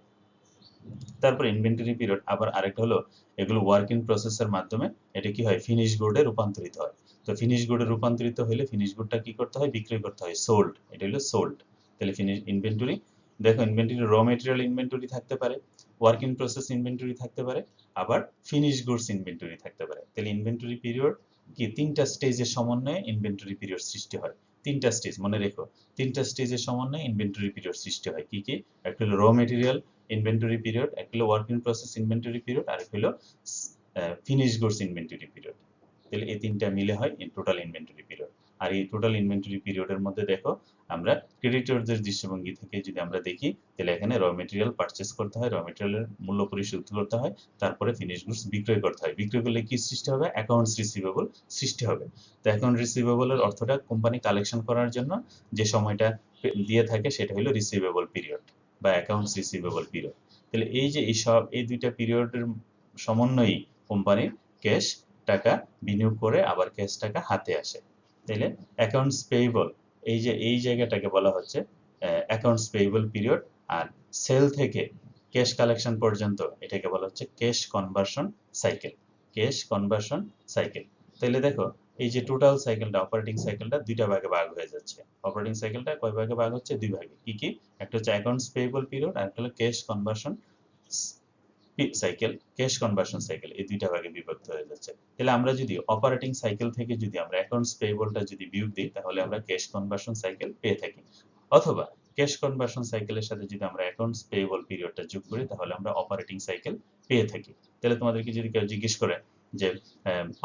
তারপর ইনভেন্টরি পিরিয়ড আবার আরেকটা হলো এগুলো ওয়ার্ক ইন প্রসেসের মাধ্যমে এটা কি হয় ফিনিশ গুডে রূপান্তরিত হয়। তো ফিনিশ গুডে রূপান্তরিত হলে ফিনিশ গুডটা কি করতে হয়, বিক্রয় করতে হয়, সোল্ড। এটা হলো সোল্ড। তাহলে ফিনিশ ইনভেন্টরি, দেখো ইনভেন্টরি র মেটেরিয়াল ইনভেন্টরি থাকতে পারে, ওয়ার্ক ইন প্রসেস ইনভেন্টরি থাকতে পারে, আবার ফিনিশ গুডস ইনভেন্টরি থাকতে পারে। তাহলে ইনভেন্টরি পিরিয়ড কি তিনটা স্টেজের সমন্বয়ে ইনভেন্টরি পিরিয়ড সৃষ্টি হয়। তিনটা স্টেজ মনে রেখো, তিনটা স্টেজের সমন্বয়ে ইনভেন্টরি পিরিয়ড সৃষ্টি হয়। কি কি? একটা হলো র মেটেরিয়াল ইনভেন্টরি পিরিয়ড, একটা হলো work in process inventory period, আর একটা হলো ফিনিশ গুডস ইনভেন্টরি পিরিয়ড। তাহলে এই তিনটা মিলে হয় টোটাল ইনভেন্টরি পিরিয়ড। আর এই টোটাল ইনভেন্টরি পিরিয়ডের মধ্যে দেখো আমরা ক্রেডিটরদের দৃষ্টিভঙ্গি থেকে যদি আমরা দেখি, তাহলে এখানে র মেটেরিয়াল পারচেজ করতে হয়, র মেটেরিয়ালের মূল্য পরিশোধ করতে হয়, তারপরে ফিনিশ গুডস বিক্রয় করতে হয়। বিক্রয় করলে কি সৃষ্টি হবে, অ্যাকাউন্টস রিসিভেবল সৃষ্টি হবে। তো অ্যাকাউন্ট রিসিভেবলের অর্থটা কোম্পানি কালেকশন করার জন্য যে সময়টা দিয়ে থাকে সেটা হলো রিসিভেবল পিরিয়ড বা অ্যাকাউন্টস রিসিভেবল পিরিয়ড। তাহলে এই যে এই দুইটা পিরিয়ডের সমন্বয়েই কোম্পানির ক্যাশ টাকা বিনিয়োগ করে আবার ক্যাশ টাকা হাতে আসে। তাইলে অ্যাকাউন্টস পেয়েবল এই জায়গাটাকে বলা হচ্ছে অ্যাকাউন্টস পেয়েবল পিরিয়ড। আর সেল থেকে ক্যাশ কালেকশন পর্যন্ত এটাকে বলা হচ্ছে cash conversion cycle. Cash conversion cycle. তাহলে দেখো এই যে টোটাল সাইকেলটা, অপারেটিং সাইকেলটা দুইটা ভাগে ভাগ হয়ে যাচ্ছে। অপারেটিং সাইকেলটা কয় ভাগে ভাগ হচ্ছে, দুই ভাগে। কি কি? একটা হচ্ছে অ্যাকাউন্টস পেয়েবল পিরিয়ড আর একটা হলো cash conversion cycle, cash conversion cycle. এই দুইটা ভাগে বিভক্ত হয়ে যাচ্ছে। তাহলে আমরা যদি অপারেটিং সাইকেল থেকে যদি আমরা অ্যাকাউন্টস পেয়েবলটা যদি বিয়োগ দিই তাহলে আমরা ক্যাশ কনভার্সন সাইকেল পেয়ে থাকি। অথবা ক্যাশ কনভার্সন সাইকেলের সাথে যদি আমরা অ্যাকাউন্টস পেয়েবল পিরিয়ডটা যোগ করি তাহলে আমরা অপারেটিং সাইকেল পেয়ে থাকি। তাহলে তোমাদেরকে যদি কেউ জিজ্ঞেস করে যে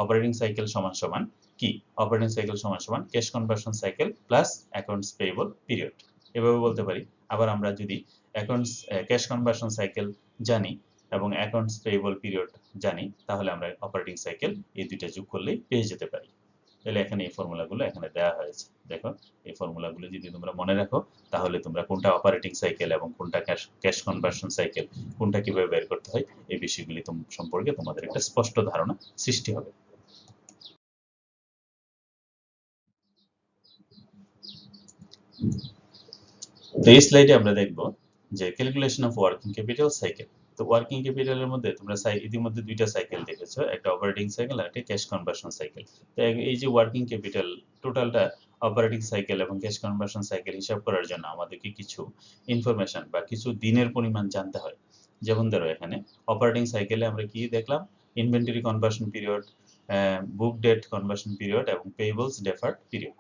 অপারেটিং সাইকেল সমান সমান কি, অপারেটিং সাইকেল সমান সমান cash conversion cycle plus accounts payable period, এভাবে বলতে পারি। আবার আমরা যদি অ্যাকাউন্টস ক্যাশ কনভার্সন সাইকেল জানি এবং অ্যাকাউন্টস পেয়েবল পিরিয়ড জানি তাহলে আমরা অপারেটিং সাইকেল এই দুইটা যোগ করলেই পেয়ে যেতে পারি। তাহলে এখানে এই ফর্মুলাগুলো এখানে দেওয়া হয়েছে। দেখো এই ফর্মুলাগুলো যদি তোমরা মনে রাখো তাহলে তোমরা কোনটা অপারেটিং সাইকেল এবং কোনটা ক্যাশ কনভার্সন সাইকেল, কোনটা কিভাবে বের করতে হয় এই বিষয়গুলি সম্পর্কে তোমাদের একটা স্পষ্ট ধারণা সৃষ্টি হবে। তো এই স্লাইডে আমরা দেখব যে calculation of working capital cycle. তো ওয়ার্কিং ক্যাপিটালের মধ্যে তোমরা ইতিমধ্যে দুইটা সাইকেল দেখেছো, একটা অপারেটিং সাইকেল আর একটা ক্যাশ কনভার্সন সাইকেল। তো এই যে ওয়ার্কিং ক্যাপিটাল টোটালটা অপারেটিং সাইকেল এবং ক্যাশ কনভার্সন সাইকেল হিসাব করার জন্য আমাদেরকে কিছু ইনফরমেশন বা কিছু দিনের পরিমাণ জানতে হয়। যেমন ধরো এখানে অপারেটিং সাইকেলে আমরা কি দেখলাম, inventory conversion period, book debt conversion period এবং payables deferred period.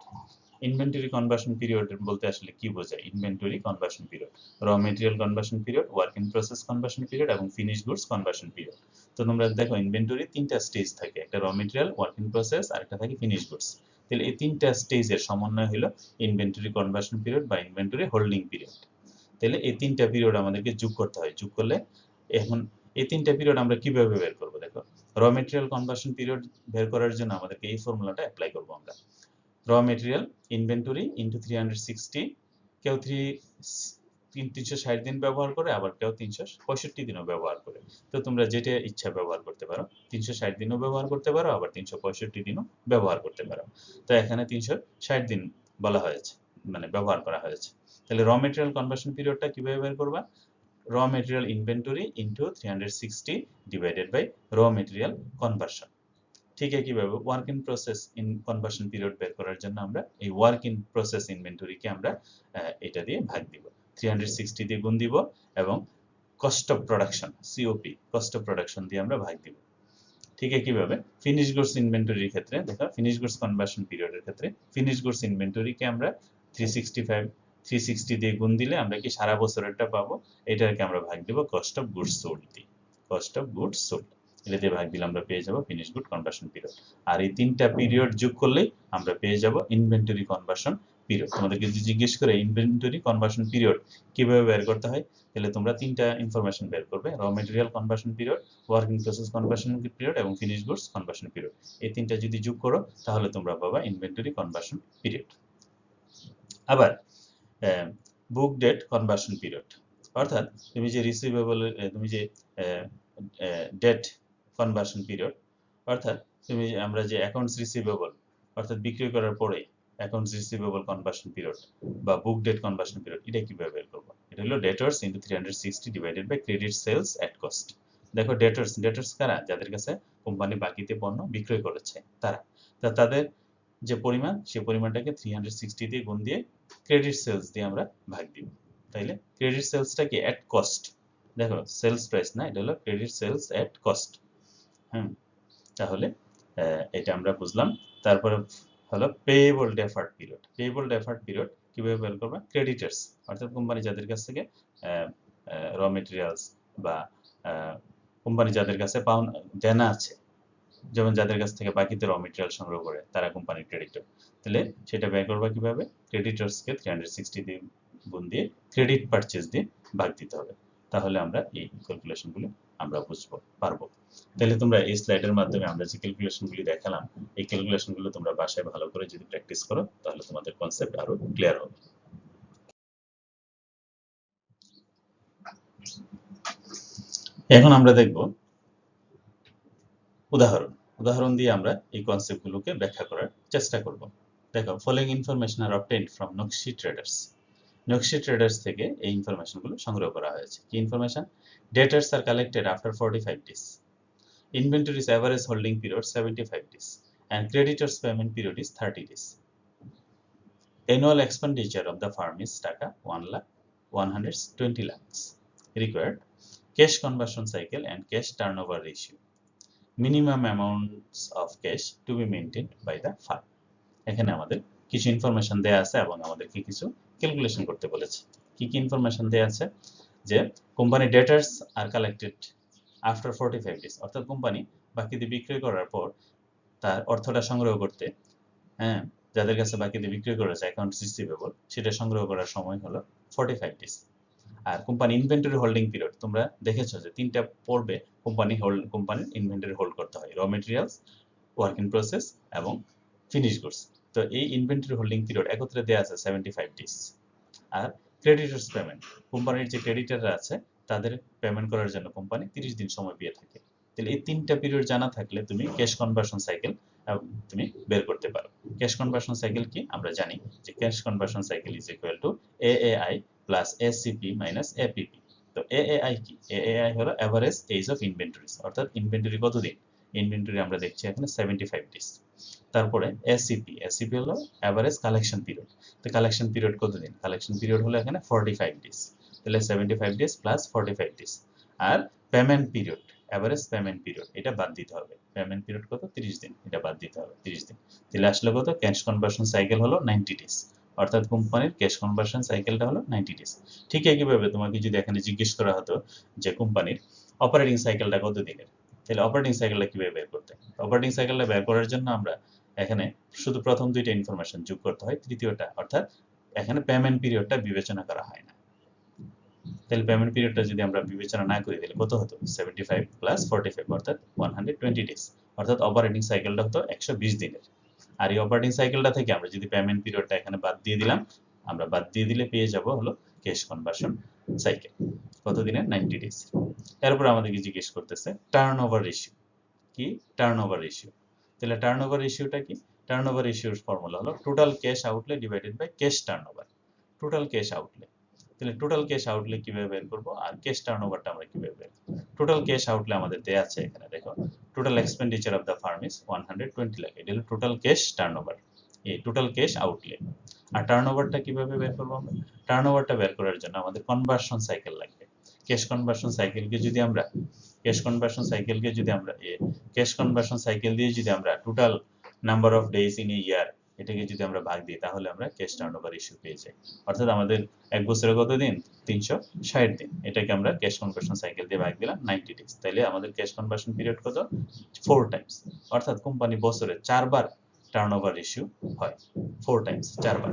Inventory conversion period বলতে আসলে কি বোঝায়? Inventory conversion period, raw material conversion period, work in process conversion period এবং ফিনিশ গুডস কনভার্সন পিরিয়ড। তো তোমরা দেখো ইনভেন্টরি তিনটা স্টেজ থাকে, একটা raw material, work in process আর একটা থাকে ফিনিশ গুডস। তাহলে এই তিনটা স্টেজের সমন্বয় হলো ইনভেন্টরি কনভার্সন পিরিয়ড বা ইনভেন্টরি হোল্ডিং পিরিয়ড। তাহলে এই তিনটা পিরিয়ড আমাদেরকে যোগ করতে হয়। যোগ করলে এখন এই তিনটা পিরিয়ড আমরা কিভাবে বের করব? দেখো, র মেটেরিয়াল কনভার্সন পিরিয়ড বের করার জন্য আমাদেরকে এই ফর্মুলাটা অ্যাপ্লাই করব আমরা। র মেটেরিয়াল ইনভেন্টরি ইনটু 360, কেউ 360 দিন ব্যবহার করে, আবার কেউ 365 দিনও ব্যবহার করে। তো তোমরা যেটা ইচ্ছা ব্যবহার করতে পারো, 360 দিনও ব্যবহার করতে পারো, আবার 365 দিনও ব্যবহার করতে পারো। তো এখানে 360 দিন বলা হয়েছে, মানে ব্যবহার করা হয়েছে। তাহলে র মেটেরিয়াল কনভার্সন পিরিয়ডটা কিভাবে বের করবা? Raw material inventory into 360 divided by raw material conversion. ঠিক একইভাবে work in process in conversion period বের করার জন্য আমরা এই ওয়ার্ক ইন প্রসেস ইনভেন্টরিকে আমরা এটা দিয়ে ভাগ দিব, 360 দিয়ে গুণ দিব এবং cost of production COP, cost of production দিয়ে আমরা ভাগ দিব। ঠিক একইভাবে ফিনিশ গুডস ইনভেন্টরির ক্ষেত্রে দেখো, ফিনিশ গুডস কনভার্সন পিরিয়ডের ক্ষেত্রে ফিনিশ গুডস ইনভেন্টরিকে আমরা 360 দিয়ে গুণ দিলে আমরা কি সারা বছরেরটা পাবো, এটাকে আমরা ভাগ দিব কস্ট অফ গুডস সোল্ড দিয়ে, কস্ট অফ গুডস সোল্ড এটা দিয়ে ভাগ দিলে আমরা পেয়ে যাব ফিনিশ গুড কনভার্সন পিরিয়ড। আর এই তিনটা পিরিয়ড যোগ করলেই আমরা পেয়ে যাব ইনভেন্টরি কনভার্সন পিরিয়ড। তোমাদেরকে যদি জিজ্ঞেস করে ইনভেন্টরি কনভার্সন পিরিয়ড কিভাবে বের করতে হয়, তাহলে তোমরা তিনটা ইনফরমেশন বের করবে, র material conversion period, work in process conversion period এবং ফিনিশ গুডস কনভার্সন পিরিয়ড। এই তিনটা যদি যোগ করো তাহলে তোমরা পাবা ইনভেন্টরি কনভার্সন পিরিয়ড। আবার বুক ডেট কনভার্সন পিরিয়ড, অর্থাৎ তুমি যে রিসিভেবল, তুমি যে ডেট কনভার্সন পিরিয়ড, অর্থাৎ আমরা যে অ্যাকাউন্টস রিসিভেবল অর্থাৎ বিক্রি করার পরে অ্যাকাউন্টস রিসিভেবল কনভার্সন পিরিয়ড বা বুক ডেট কনভার্সন পিরিয়ড, এটা কিভাবে বের করব? এটা হলো debtors into 360 divided by credit sales at cost. দেখো ডেটর্স কারা? যাদের কাছে কোম্পানি বাকিতে পণ্য বিক্রয় করেছে তারা। তাদের যে পরিমাণ, সেই পরিমাণটাকে 360 দিয়ে গুণ দিয়ে ক্রেডিট সেলস দিয়ে আমরা ভাগ দিব। তাইলে ক্রেডিট সেলসটা কি? এট কস্ট। দেখো সেলস প্রাইস না, এটা হলো ক্রেডিট সেলস এট কস্ট। তাহলে এটা আমরা বুঝলাম। তারপরে হলো payable deferred period. Payable deferred period কিভাবে বের করবে? ক্রেডিটার্স অর্থাৎ কোম্পানি যাদের কাছ থেকে র মেটেরিয়ালস বা কোম্পানি যাদের কাছে দেনা আছে, যেমন যাদের কাছ থেকে বাকিতে র মেটেরিয়াল সংগ্রহ করে তারা কোম্পানির ক্রেডিটর। তাহলে সেটা বের করবা কিভাবে? ক্রেডিটরসকে 360 দিয়ে গুণ দিয়ে ক্রেডিট পারচেজ দিয়ে ভাগ দিতে হবে। তাহলে আমরা এই ক্যালকুলেশনগুলো আমরা বুঝবো পারবো। তাহলে তোমরা এই স্লাইডের মাধ্যমে আমরা যে ক্যালকুলেশনগুলি দেখালাম, এই ক্যালকুলেশনগুলো তোমরা বাসায় ভালো করে যদি প্র্যাকটিস করো তাহলে তোমাদের কনসেপ্ট আরো ক্লিয়ার হবে। এখন আমরা দেখব উদাহরণ দিয়ে আমরা এই কনসেপ্টগুলোকে ব্যাখ্যা করার চেষ্টা করব। দেখো, following information are obtained from Nakshi traders. Nakshi traders থেকে এই ইনফরমেশনগুলো সংগ্রহ করা হয়েছে। কি information? Debtors are collected after 45 days. Inventory's average holding period 75 days and creditors payment period is 30 days. Annual expenditure of the firm is taka 120 lakhs. Required cash conversion cycle and cash turnover ratio. Minimum amounts of cash to be maintained by the firm. এখানে আমাদের কিছু ইনফরমেশন দেয়া আছে এবং আমাদেরকে কিছু ক্যালকুলেশন করতে বলেছে। কি কি ইনফরমেশন দেয়া আছে? যে company ডেটার্স are collected after 45 days, অর্থাৎ কোম্পানি বাকিতে বিক্রয় করার পর তার অর্থটা সংগ্রহ করতে, যাদের কাছে বাকিতে বিক্রয় করেছে অ্যাকাউন্টস রিসিভেবল, সেটা সংগ্রহ করার সময় হলো 45 days। আর কোম্পানি ইনভেন্টরি হোল্ডিং পিরিয়ড তোমরা দেখেছো যে তিনটা পর্বে কোম্পানির ইনভেন্টরি হোল্ড করতে হয়, raw materials, work in process এবং ফিনিশ গুডস। তো এই ইনভেন্টরি হোল্ডিং পিরিয়ড একত্রে দেয়া আছে 75 days। আর ক্রেডিটর্স পেমেন্ট, কোম্পানির যে ক্রেডিটররা আছে তাদের পেমেন্ট করার জন্য কোম্পানি 30 দিন সময় পেয়ে থাকে। তাহলে এই তিনটা পিরিয়ড জানা থাকলে তুমি ক্যাশ কনভার্সন সাইকেল তুমি বের করতে পারো। ক্যাশ কনভার্সন সাইকেল কি? আমরা জানি যে cash conversion cycle is equal to AAI plus ACP minus APP. তো এএআই কি? এএআই হলো অ্যাভারেজ এজ অফ ইনভেন্টরিজ, অর্থাৎ ইনভেন্টরি কতদিন? ইনভেন্টরি আমরা দেখছি এখানে 75 ডেজ। তারপরে এসিপি, এসিপি হলো অ্যাভারেজ কালেকশন পিরিয়ড। তো কালেকশন পিরিয়ড কতদিন? কালেকশন পিরিয়ড হলো এখানে 45 ডেজ। তাহলে 75 ডেজ প্লাস 45 ডেজ। আর payment period, average payment period, এটা বাদ দিতে হবে। পেমেন্ট পিরিয়ড কত? 30 দিন, এটা বাদ দিতে হবে 30 দিন। তাহলে আসলে কত? ক্যাশ কনভার্সন সাইকেল হলো 90 ডেজ, অর্থাৎ কোম্পানির ক্যাশ কনভার্সন সাইকেলটা হলো 90 ডেজ। ঠিক একইভাবে তোমাকে যদি এখানে জিজ্ঞেস করা হতো যে কোম্পানির অপারেটিং সাইকেলটা কত দিনের, তাহলে অপারেটিং সাইকেলটা কিভাবে বের করতে? অপারেটিং সাইকেলটা বের করার জন্য আমরা এখানে শুধু প্রথম দুইটা ইনফরমেশন যোগ করতে হয়, তৃতীয়টা অর্থাৎ এখানে পেমেন্ট পিরিয়ডটা বিবেচনা করা হয় না। তাহলে পেমেন্ট পিরিয়ডটা যদি আমরা বিবেচনা না করি তাহলে কত হতো? 75 প্লাস 45 অর্থাৎ 120 ডেজ, অর্থাৎ অপারেটিং সাইকেলটা হতো 120 দিনের। আর এই অপারেটিং সাইকেলটা থেকে আমরা যদি পেমেন্ট পিরিয়ডটা এখানে বাদ দিয়ে দিলাম, আমরা বাদ দিয়ে দিলে পেয়ে যাব হলো ক্যাশ কনভার্সন সাইকেল কত দিনের? 90 ডেজ। এরপর আমাদেরকে জিজ্ঞেস করতেছে টার্নওভার রেশিও কি? Turnover ratio. তাহলে টার্নওভার রেশিওটা কি? টার্নওভার রেশিওর ফর্মুলা হলো total cash outlay divided by cash turnover. Total cash outlay, তাহলে টোটাল ক্যাশ আউটলে কিভাবে বের করব আর ক্যাশ টার্নওভারটা আমরা কিভাবে বের করব? টোটাল ক্যাশ আউটলে আমাদের দেয়া আছে এখানে দেখো, total expenditure of the farm is 120 lakh, এটা হলো টোটাল ক্যাশ টার্নওভার, এই টোটাল ক্যাশ আউটলে। আর টার্নওভারটা কিভাবে বের করব আমরা? টার্নওভারটা বের করার জন্য আমাদের কনভার্সন সাইকেল লাগবে। ক্যাশ কনভার্সন সাইকেলকে যদি আমরা ক্যাশ কনভার্সন সাইকেলকে যদি আমরা ক্যাশ কনভার্সন সাইকেল দিয়ে যদি আমরা total number of days in a year এটাকে যদি আমরা ভাগ দিই তাহলে আমরা ক্যাশ টার্নওভার রেশিও পেয়ে যাই। অর্থাৎ আমাদের এক বছরে কত দিন? 360 দিন। এটাকে আমরা ক্যাশ কনভার্সন সাইকেল দিয়ে ভাগ দিলাম 90 ডেজ। তাইলে আমাদের ক্যাশ কনভার্সন পিরিয়ড কত? 4 টাইমস। অর্থাৎ কোম্পানি বছরে 4 বার টার্নওভার রেশিও হয়, 4 টাইমস, 4 বার।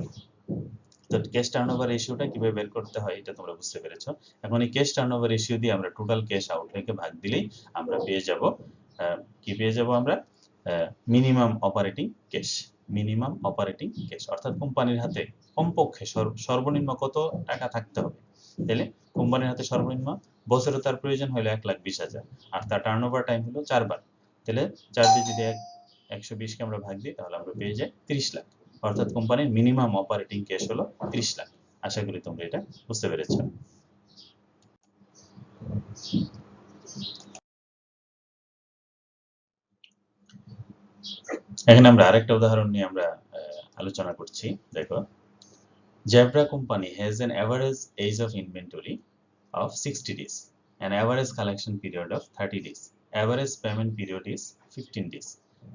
তো ক্যাশ টার্নওভার রেশিওটা কিভাবে বের করতে হয় এটা তোমরা বুঝতে পেরেছো। এখন এই ক্যাশ টার্নওভার রেশিও দিয়ে আমরা টোটাল ক্যাশ আউটলেকে ভাগ দিলেই আমরা পেয়ে যাব কি পেয়ে যাব আমরা? Minimum operating cash. Minimum operating cash অর্থাৎ কোম্পানির হাতে কমপক্ষে সর্বনিম্ন কত টাকা থাকতে হবে? তাহলে কোম্পানির হাতে সর্বনিম্ন বছরে তার প্রয়োজন হলো 1,20,000 আর তার টার্নওভার টাইম হলো 4 বার। তাহলে 4 দিয়ে যদি 120 কে আমরা ভাগ দিই তাহলে আমরা পেয়ে যাই 30 লাখ। অর্থাৎ কোম্পানির মিনিমাম অপারেটিং ক্যাশ হলো 30 লাখ। আশা করি তোমরা এটা বুঝতে পেরেছ। এখানে আমরা আরেকটা উদাহরণ নিয়ে আমরা আলোচনা করছি। দেখো, Jabra company has an average age of inventory of 60 days, an average collection period of 30 days, average payment period is 15 days.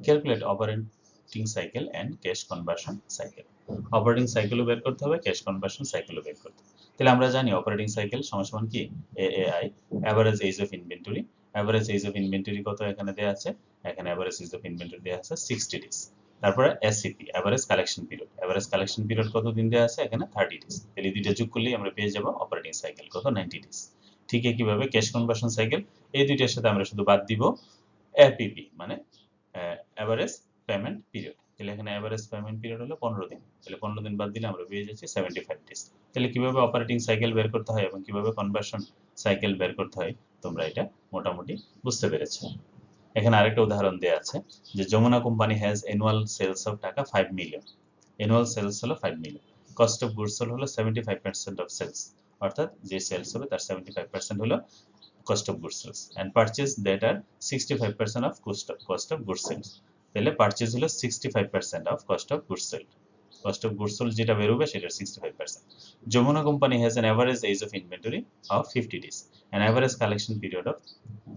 Calculate operating cycle and cash conversion cycle. Operating সাইকেলও বের করতে হবে, ক্যাশ কনভার্সন সাইকেলও বের করতে হবে। তাহলে আমরা জানি অপারেটিং সাইকেল সমান কি? AAI, average age of inventory. Average age of inventory কত এখানে দেয়া আছে? এখানে অ্যাভারেজ এজ অফ ইনভেন্টরি দেয়া আছে 60 ডেজ। তারপরে SCP, average collection period. Average collection period কত দিন দেয়া আছে? এখানে 30 ডেজ। তাহলে দুইটা যোগ করলেই আমরা পেয়ে যাব অপারেটিং সাইকেল কত? 90 ডেজ। ঠিক একইভাবে ক্যাশ কনভার্সন সাইকেল, এই দুইটার সাথে আমরা শুধু বাদ দিব এপিপি মানে অ্যাভারেজ পেমেন্ট পিরিয়ড। তাহলে এখানে অ্যাভারেজ পেমেন্ট পিরিয়ড হলো 15 দিন। তাহলে 15 দিন বাদ দিলে আমরা পেয়ে যাচ্ছি 75 ডেজ। তাহলে কিভাবে অপারেটিং সাইকেল বের করতে হয় এবং কিভাবে কনভার্সন সাইকেল বের করতে হয় তোমরা এটা মোটামুটি বুঝতে পেরেছো। এখানে আরেকটা উদাহরণ দেয়া আছে যে Jamuna company has annual sales of taka 5 million. Annual sales হলো 5 মিলিয়ন। কস্ট অফ গুডস হলো 75% অফ সেলস, অর্থাৎ যে সেলস হবে তার 75% হলো cost of goods sales and purchase that are 65% of cost of goods sales. তাহলে পারচেজ হলো 65% of cost of goods sold. cost of goods sold যেটা বেরোবে সেটা 65%. Jamuna company has an average age of inventory of 50 days, an average collection period of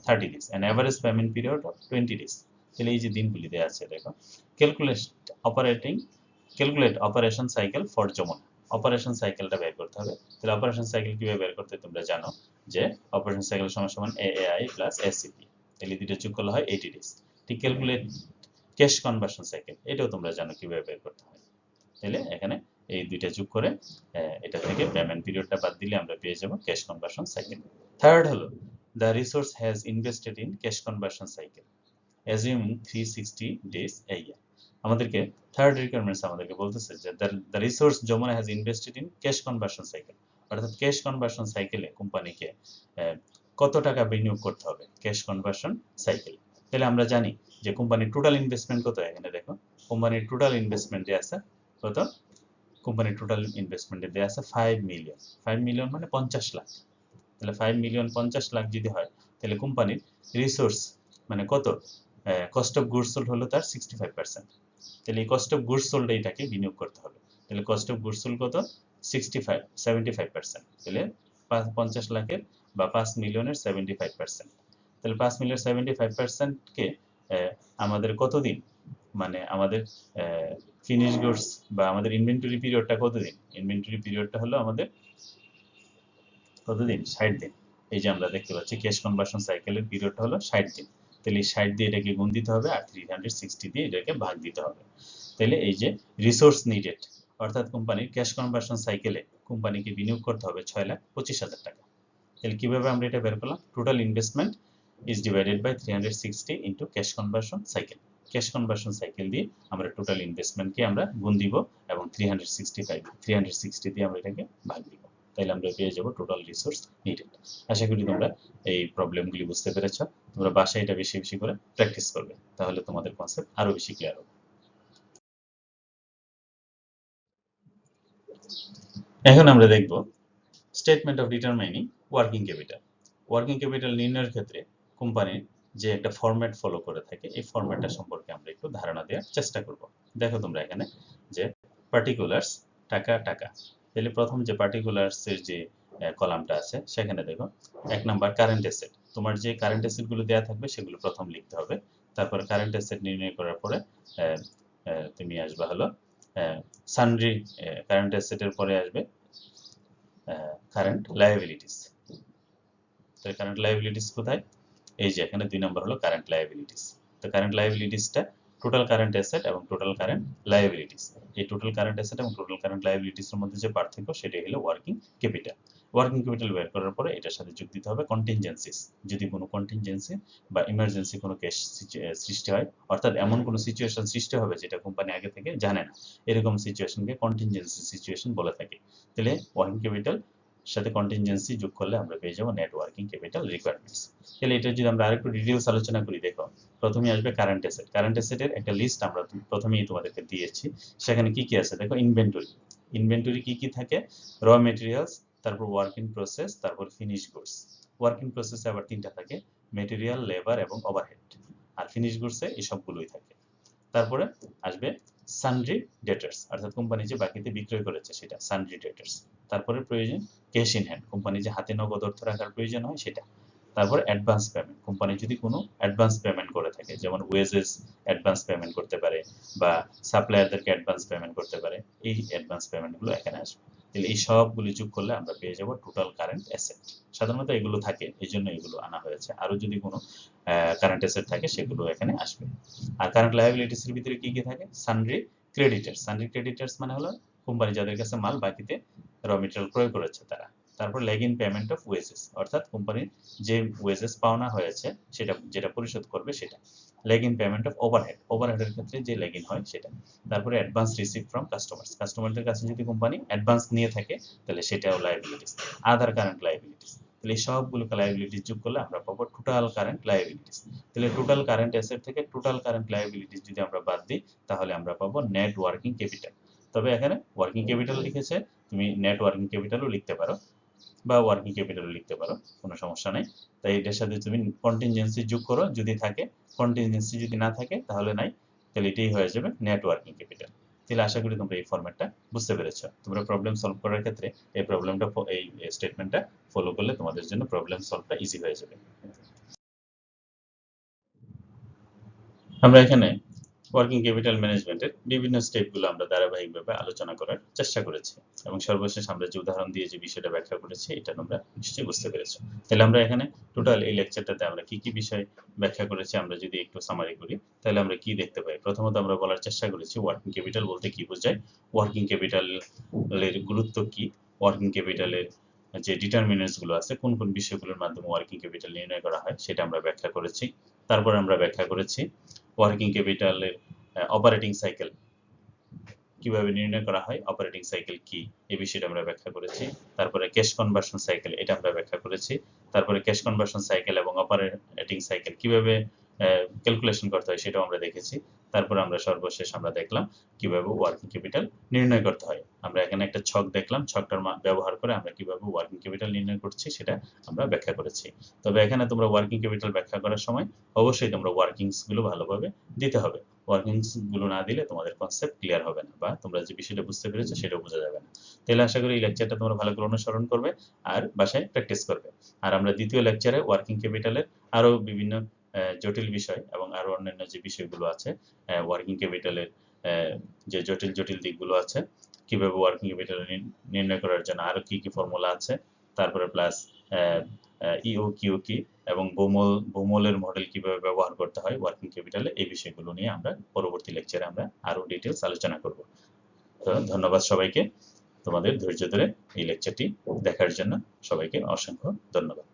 30 days, an average payment period of 20 days. তাহলে এই যে দিনগুলি দেয়া আছে দেখো, calculate operation cycle for Jamuna. Operation সাইকেলটা বের করতে হবে। তাহলে অপারেশন সাইকেল কিভাবে বের করতে তোমরা জানো যে অপারেশন সাইকেল সমান এএআই প্লাস এসসিপি। তাহলে দুটো যোগ করলে হয় 80 ডেজ। ঠিক ক্যালকুলেট ক্যাশ কনভার্সন সাইকেল, এটাও তোমরা জানো কিভাবে বের করতে হয়। তাহলে এখানে এই দুইটা যোগ করে এটা থেকে পেমেন্ট পিরিয়ডটা বাদ দিলে আমরা পেয়ে যাব ক্যাশ কনভার্সন সাইকেল। থার্ড হলো the resource has invested in cash conversion cycle assuming 360 days a year. আমাদেরকে থার্ড রিকোয়ারমেন্টস আমাদেরকে বলতেছে যে the resource Jamuna has invested in cash conversion cycle, অর্থাৎ ক্যাশ কনভার্সন সাইকেলে কোম্পানিকে কত টাকা বিনিয়োগ করতে হবে ক্যাশ কনভার্সন সাইকেল। তাহলে আমরা জানি যে কোম্পানির টোটাল ইনভেস্টমেন্ট কত। এখানে দেখো কোম্পানির টোটাল ইনভেস্টমেন্ট যে আছে কত, কোম্পানির টোটাল ইনভেস্টমেন্টে দেওয়া আছে 5 মিলিয়ন। 5 মিলিয়ন মানে 50 লাখ। তাহলে 5 মিলিয়ন 50 লাখ যদি হয়, তাহলে কোম্পানির রিসোর্স মানে কত, কস্ট অফ গুডস সোল্ড হলো তার 65%। তাহলে এই কস্ট অফ গুডস সোল্ড এইটাকে বিনিয়োগ করতে হবে। তাহলে কস্ট অফ গুডস সোল্ড কত, 75%। তাহলে 50 লাখের বা 5 মিলিয়নের 75%। তাহলে 5 মিলিয়ন 75%কে আমাদের কতদিন, মানে আমাদের ফিনিশ গুডস বা আমাদের ইনভেন্টরি পিরিয়ডটা কতদিন, ইনভেন্টরি পিরিয়ডটা হলো আমাদের কতদিন, 60 দিন। এই যে আমরা দেখতে পাচ্ছি ক্যাশ কনভার্সন সাইকেলের পিরিয়ডটা হলো 60 দিন। তাহলে এই 60 দিয়ে এটাকে গুণ দিতে হবে আর 360 দিয়ে এটাকে ভাগ দিতে হবে। তাহলে এই যে রিসোর্স নিডেড, অর্থাৎ কোম্পানির ক্যাশ কনভার্সন সাইকেলে কোম্পানিকে বিনিয়োগ করতে হবে 6,25,000 টাকা। তাহলে কিভাবে আমরা এটা বের করলাম, total investment is divided by 360 into cash conversion cycle. Cash conversion cycle দিয়ে আমরা টোটাল ইনভেস্টমেন্টকে আমরা গুণ দিব এবং 360 দিয়ে আমরা এটাকে ভাগ দিব। তাহলে আমরা পেয়ে যাব টোটাল রিসোর্স নিডেড। আশা করি তোমরা এই প্রবলেমগুলি বুঝতে পেরেছ। তোমরা বাসায় এটা বেশি বেশি করে প্র্যাকটিস করবে, তাহলে তোমাদের কনসেপ্ট আরো বেশি ক্লিয়ার হবে। এখন আমরা দেখব statement of determining working capital. Working capital নির্ণয়ের ক্ষেত্রে কোম্পানির যে একটা ফরম্যাট ফলো করে থাকে, এই ফরম্যাটটা সম্পর্কে আমরা একটু ধারণা দেওয়ার চেষ্টা করব। দেখো তোমরা এখানে যে পার্টিকুলার্স, টাকা টাকা। তাহলে প্রথম যে পার্টিকুলার্স এর যে কলামটা আছে সেখানে দেখো 1 নাম্বার কারেন্ট অ্যাসেট। তোমার যে কারেন্ট অ্যাসেট গুলো দেওয়া থাকবে সেগুলো প্রথম লিখতে হবে। তারপর কারেন্ট অ্যাসেট নির্ণয় করার পরে তুমি আসবে হলো সানড্রি, কারেন্ট অ্যাসেটের পরে আসবে কারেন্ট লায়াবিলিটিস। তো কারেন্ট লায়াবিলিটিস কোথায়, এই যে এখানে 2 নম্বর হলো কারেন্ট লায়াবিলিটিস। তো কারেন্ট লায়াবিলিটিসটা টোটাল কারেন্ট অ্যাসেট এবং টোটাল কারেন্ট লায়াবিলিটিস। এই টোটাল কারেন্ট অ্যাসেট এবং টোটাল কারেন্ট লায়াবিলিটিস এর মধ্যে যে পার্থক্য সেটাই হলো ওয়ার্কিং ক্যাপিটাল। ওয়ার্কিং ক্যাপিটাল বের করার পরে এটার সাথে যোগ দিতে হবে কন্টিনজেন্সিস। যদি কোনো কন্টিনজেন্সি বা ইমার্জেন্সি কোনো কেস সৃষ্টি হয়, অর্থাৎ এমন কোনো সিচুয়েশন সৃষ্টি হবে যেটা কোম্পানি আগে থেকে জানে না, এরকম সিচুয়েশনকে কন্টিনজেন্সি সিচুয়েশন বলে থাকে। তাহলে ওয়ার্কিং ক্যাপিটাল সাথে কন্টিনজেন্সি যোগ করলে আমরা পেয়ে যাবো নেট ওয়ার্কিং ক্যাপিটাল রিকোয়ারমেন্টস। তাহলে এটা যদি আমরা আরেকটু ডিটেইলস আলোচনা করি, দেখো প্রথমে আসবে কারেন্ট অ্যাসেট। কারেন্ট অ্যাসেটের একটা লিস্ট আমরা প্রথমেই তোমাদেরকে দিয়েছি। সেখানে কি কি আছে দেখো, ইনভেন্টরি। ইনভেন্টরি কি কি থাকে, র মেটেরিয়ালস, তারপর ওয়ার্ক ইন প্রসেস, তারপর ফিনিশ গুডস। ওয়ার্ক ইন প্রসেসে আবার 3টা থাকে, মেটেরিয়াল, লেবার এবং ওভারহেড। আর ফিনিশ গুডসে এই সবগুলোই থাকে। তারপরে আসবে সানড্রি ডেটার্স, অর্থাৎ কোম্পানি যে বাকিতে বিক্রয় করেছে সেটা সানড্রি ডেটার্স। তারপরে প্রয়োজন ক্যাশ ইন হ্যান্ড, কোম্পানি যে হাতে নগদ অর্থ রাখার প্রয়োজন হয় সেটা। তারপর অ্যাডভান্স পেমেন্ট, কোম্পানি যদি কোনো অ্যাডভান্স পেমেন্ট করে থাকে, যেমন ওয়েজেস অ্যাডভান্স পেমেন্ট করতে পারে বা সাপ্লায়ারদেরকে অ্যাডভান্স পেমেন্ট করতে পারে, এই অ্যাডভান্স পেমেন্টগুলো এখানে আসবে। তাহলে এই সবগুলি যোগ করলে আমরা পেয়ে যাব টোটাল কারেন্ট অ্যাসেট। সাধারণত এগুলো থাকে, এই জন্য এগুলো আনা হয়েছে। আরো যদি কোনো কারেন্ট অ্যাসেট থাকে সেগুলো এখানে আসবে। আর কারেন্ট লায়াবিলিটিস এর ভিতরে কি কি থাকে, সানড্রি ক্রেডিটার্স। সানড্রি ক্রেডিটার্স মানে হলো কোম্পানি যাদের কাছে মাল বাকিতে র মেটেরিয়াল ক্রয় করেছে তারা। তারপর lag in payment of wages, অর্থাৎ কোম্পানির যে ওয়েজেস পাওনা হয়েছে সেটা যেটা পরিশোধ করবে সেটা। Lag in payment of overhead, ওভারহেডের ক্ষেত্রে যে লেগ ইন হয় সেটা। তারপরে অ্যাডভান্স রিসিভ ফ্রম কাস্টমার্স, কাস্টমারদের কাছে যদি কোম্পানি অ্যাডভান্স নিয়ে থাকে তাহলে সেটাও লায়াবিলিটিস। আদার কারেন্ট লায়াবিলিটিস। তাহলে এই সবগুলোকে লায়াবিলিটিস যোগ করলে আমরা পাবো টোটাল কারেন্ট লায়াবিলিটিস। তাহলে টোটাল কারেন্ট অ্যাসেট থেকে টোটাল কারেন্ট লায়াবিলিটিস যদি আমরা বাদ দিই তাহলে আমরা পাবো নেট ওয়ার্কিং ক্যাপিটাল। তবে এখানে ওয়ার্কিং ক্যাপিটাল লিখেছে, তুমি নেট ওয়ার্কিং ক্যাপিটালও লিখতে পারো বা ওয়ার্কিং ক্যাপিটালও লিখতে পারো, কোনো সমস্যা নেই। তাই এটার সাথে তুমি কন্টিনজেন্সি যোগ করো যদি থাকে, কন্টিনজেন্সি যদি না থাকে তাহলে নাই, তাহলে এটাই হয়ে যাবে নেট ওয়ার্কিং ক্যাপিটাল। তাহলে আশা করি তোমরা এই ফরম্যাটটা বুঝতে পেরেছো। তোমরা প্রবলেম সলভ করার ক্ষেত্রে এই প্রবলেমটা, এই স্টেটমেন্টটা ফলো করলে তোমাদের জন্য প্রবলেম সলভটা ইজি হয়ে যাবে। আমরা এখানে ওয়ার্কিং ক্যাপিটাল ম্যানেজমেন্টের বিভিন্ন স্টেপগুলো আমরা ধারাবাহিকভাবে আলোচনা করার চেষ্টা করেছি এবং সর্বশেষ আমরা যে উদাহরণ দিয়ে যে বিষয়টা ব্যাখ্যা করেছি এটা তোমরা নিশ্চয়ই বুঝতে পেরেছো। তাহলে আমরা এখানে টোটাল এই লেকচারটাতে আমরা কি কি বিষয় ব্যাখ্যা করেছি আমরা যদি একটু সামারি করি তাহলে আমরা কি দেখতে পাই। প্রথমত আমরা বলার চেষ্টা করেছি ওয়ার্কিং ক্যাপিটাল বলতে কি বোঝায়, ওয়ার্কিং ক্যাপিটালের গুরুত্ব কি, ওয়ার্কিং ক্যাপিটালের যে ডিটারমিনেন্টস গুলো আছে কোন কোন বিষয়গুলোর মাধ্যমে ওয়ার্কিং ক্যাপিটাল নির্ণয় করা হয় সেটা আমরা ব্যাখ্যা করেছি। তারপর আমরা ব্যাখ্যা করেছি ওয়ার্কিং ক্যাপিটালের অপারেটিং সাইকেল কিভাবে নির্ণয় করা হয়, অপারেটিং সাইকেল কি এই বিষয়টা আমরা ব্যাখ্যা করেছি। তারপরে ক্যাশ কনভার্সন সাইকেল এটা আমরা ব্যাখ্যা করেছি। তারপরে ক্যাশ কনভার্সন সাইকেল এবং অপারেটিং সাইকেল কিভাবে ক্যালকুলেশন করতে হয় সেটাও আমরা দেখেছি। তারপর আমরা সর্বশেষ আমরা দেখলাম কিভাবে ওয়ার্কিং ক্যাপিটাল নির্ণয় করতে হয়। আমরা এখানে একটা ছক দেখলাম, ছকটার ব্যবহার করে আমরা কিভাবে ওয়ার্কিং ক্যাপিটাল নির্ণয় করছি সেটা আমরা ব্যাখ্যা করেছি। তবে এখানে তোমরা ওয়ার্কিং ক্যাপিটাল ব্যাখ্যা করার সময় অবশ্যই তোমরা ওয়ার্কিংস গুলো ভালোভাবে দিতে হবে। ওয়ার্কিংস গুলো না দিলে তোমাদের কনসেপ্ট ক্লিয়ার হবে না, বা তোমরা যে বিষয়টা বুঝতে পেরেছো সেটাও বোঝা যাবে না। তাহলে আশা করি এই লেকচারটা তোমরা ভালো করে অনুসরণ করবে আর বাসায় প্র্যাকটিস করবে। আর আমরা দ্বিতীয় লেকচারে ওয়ার্কিং ক্যাপিটালের আরো বিভিন্ন জটিল বিষয় এবং আরো অন্যান্য যে বিষয়গুলো আছে, ওয়ার্কিং ক্যাপিটালের যে জটিল জটিল দিকগুলো আছে, কিভাবে ওয়ার্কিং ক্যাপিটাল নির্ণয় করার জন্য আরো কি কি ফর্মুলা আছে, তারপরে প্লাস ইও কিউ কি এবং বোমলের মডেল কিভাবে ব্যবহার করতে হয় ওয়ার্কিং ক্যাপিটালে, এই বিষয়গুলো নিয়ে আমরা পরবর্তী লেকচারে আমরা আরো ডিটেলস আলোচনা করব। তো ধন্যবাদ সবাইকে, তোমাদের ধৈর্য ধরে এই লেকচারটি দেখার জন্য সবাইকে অসংখ্য ধন্যবাদ।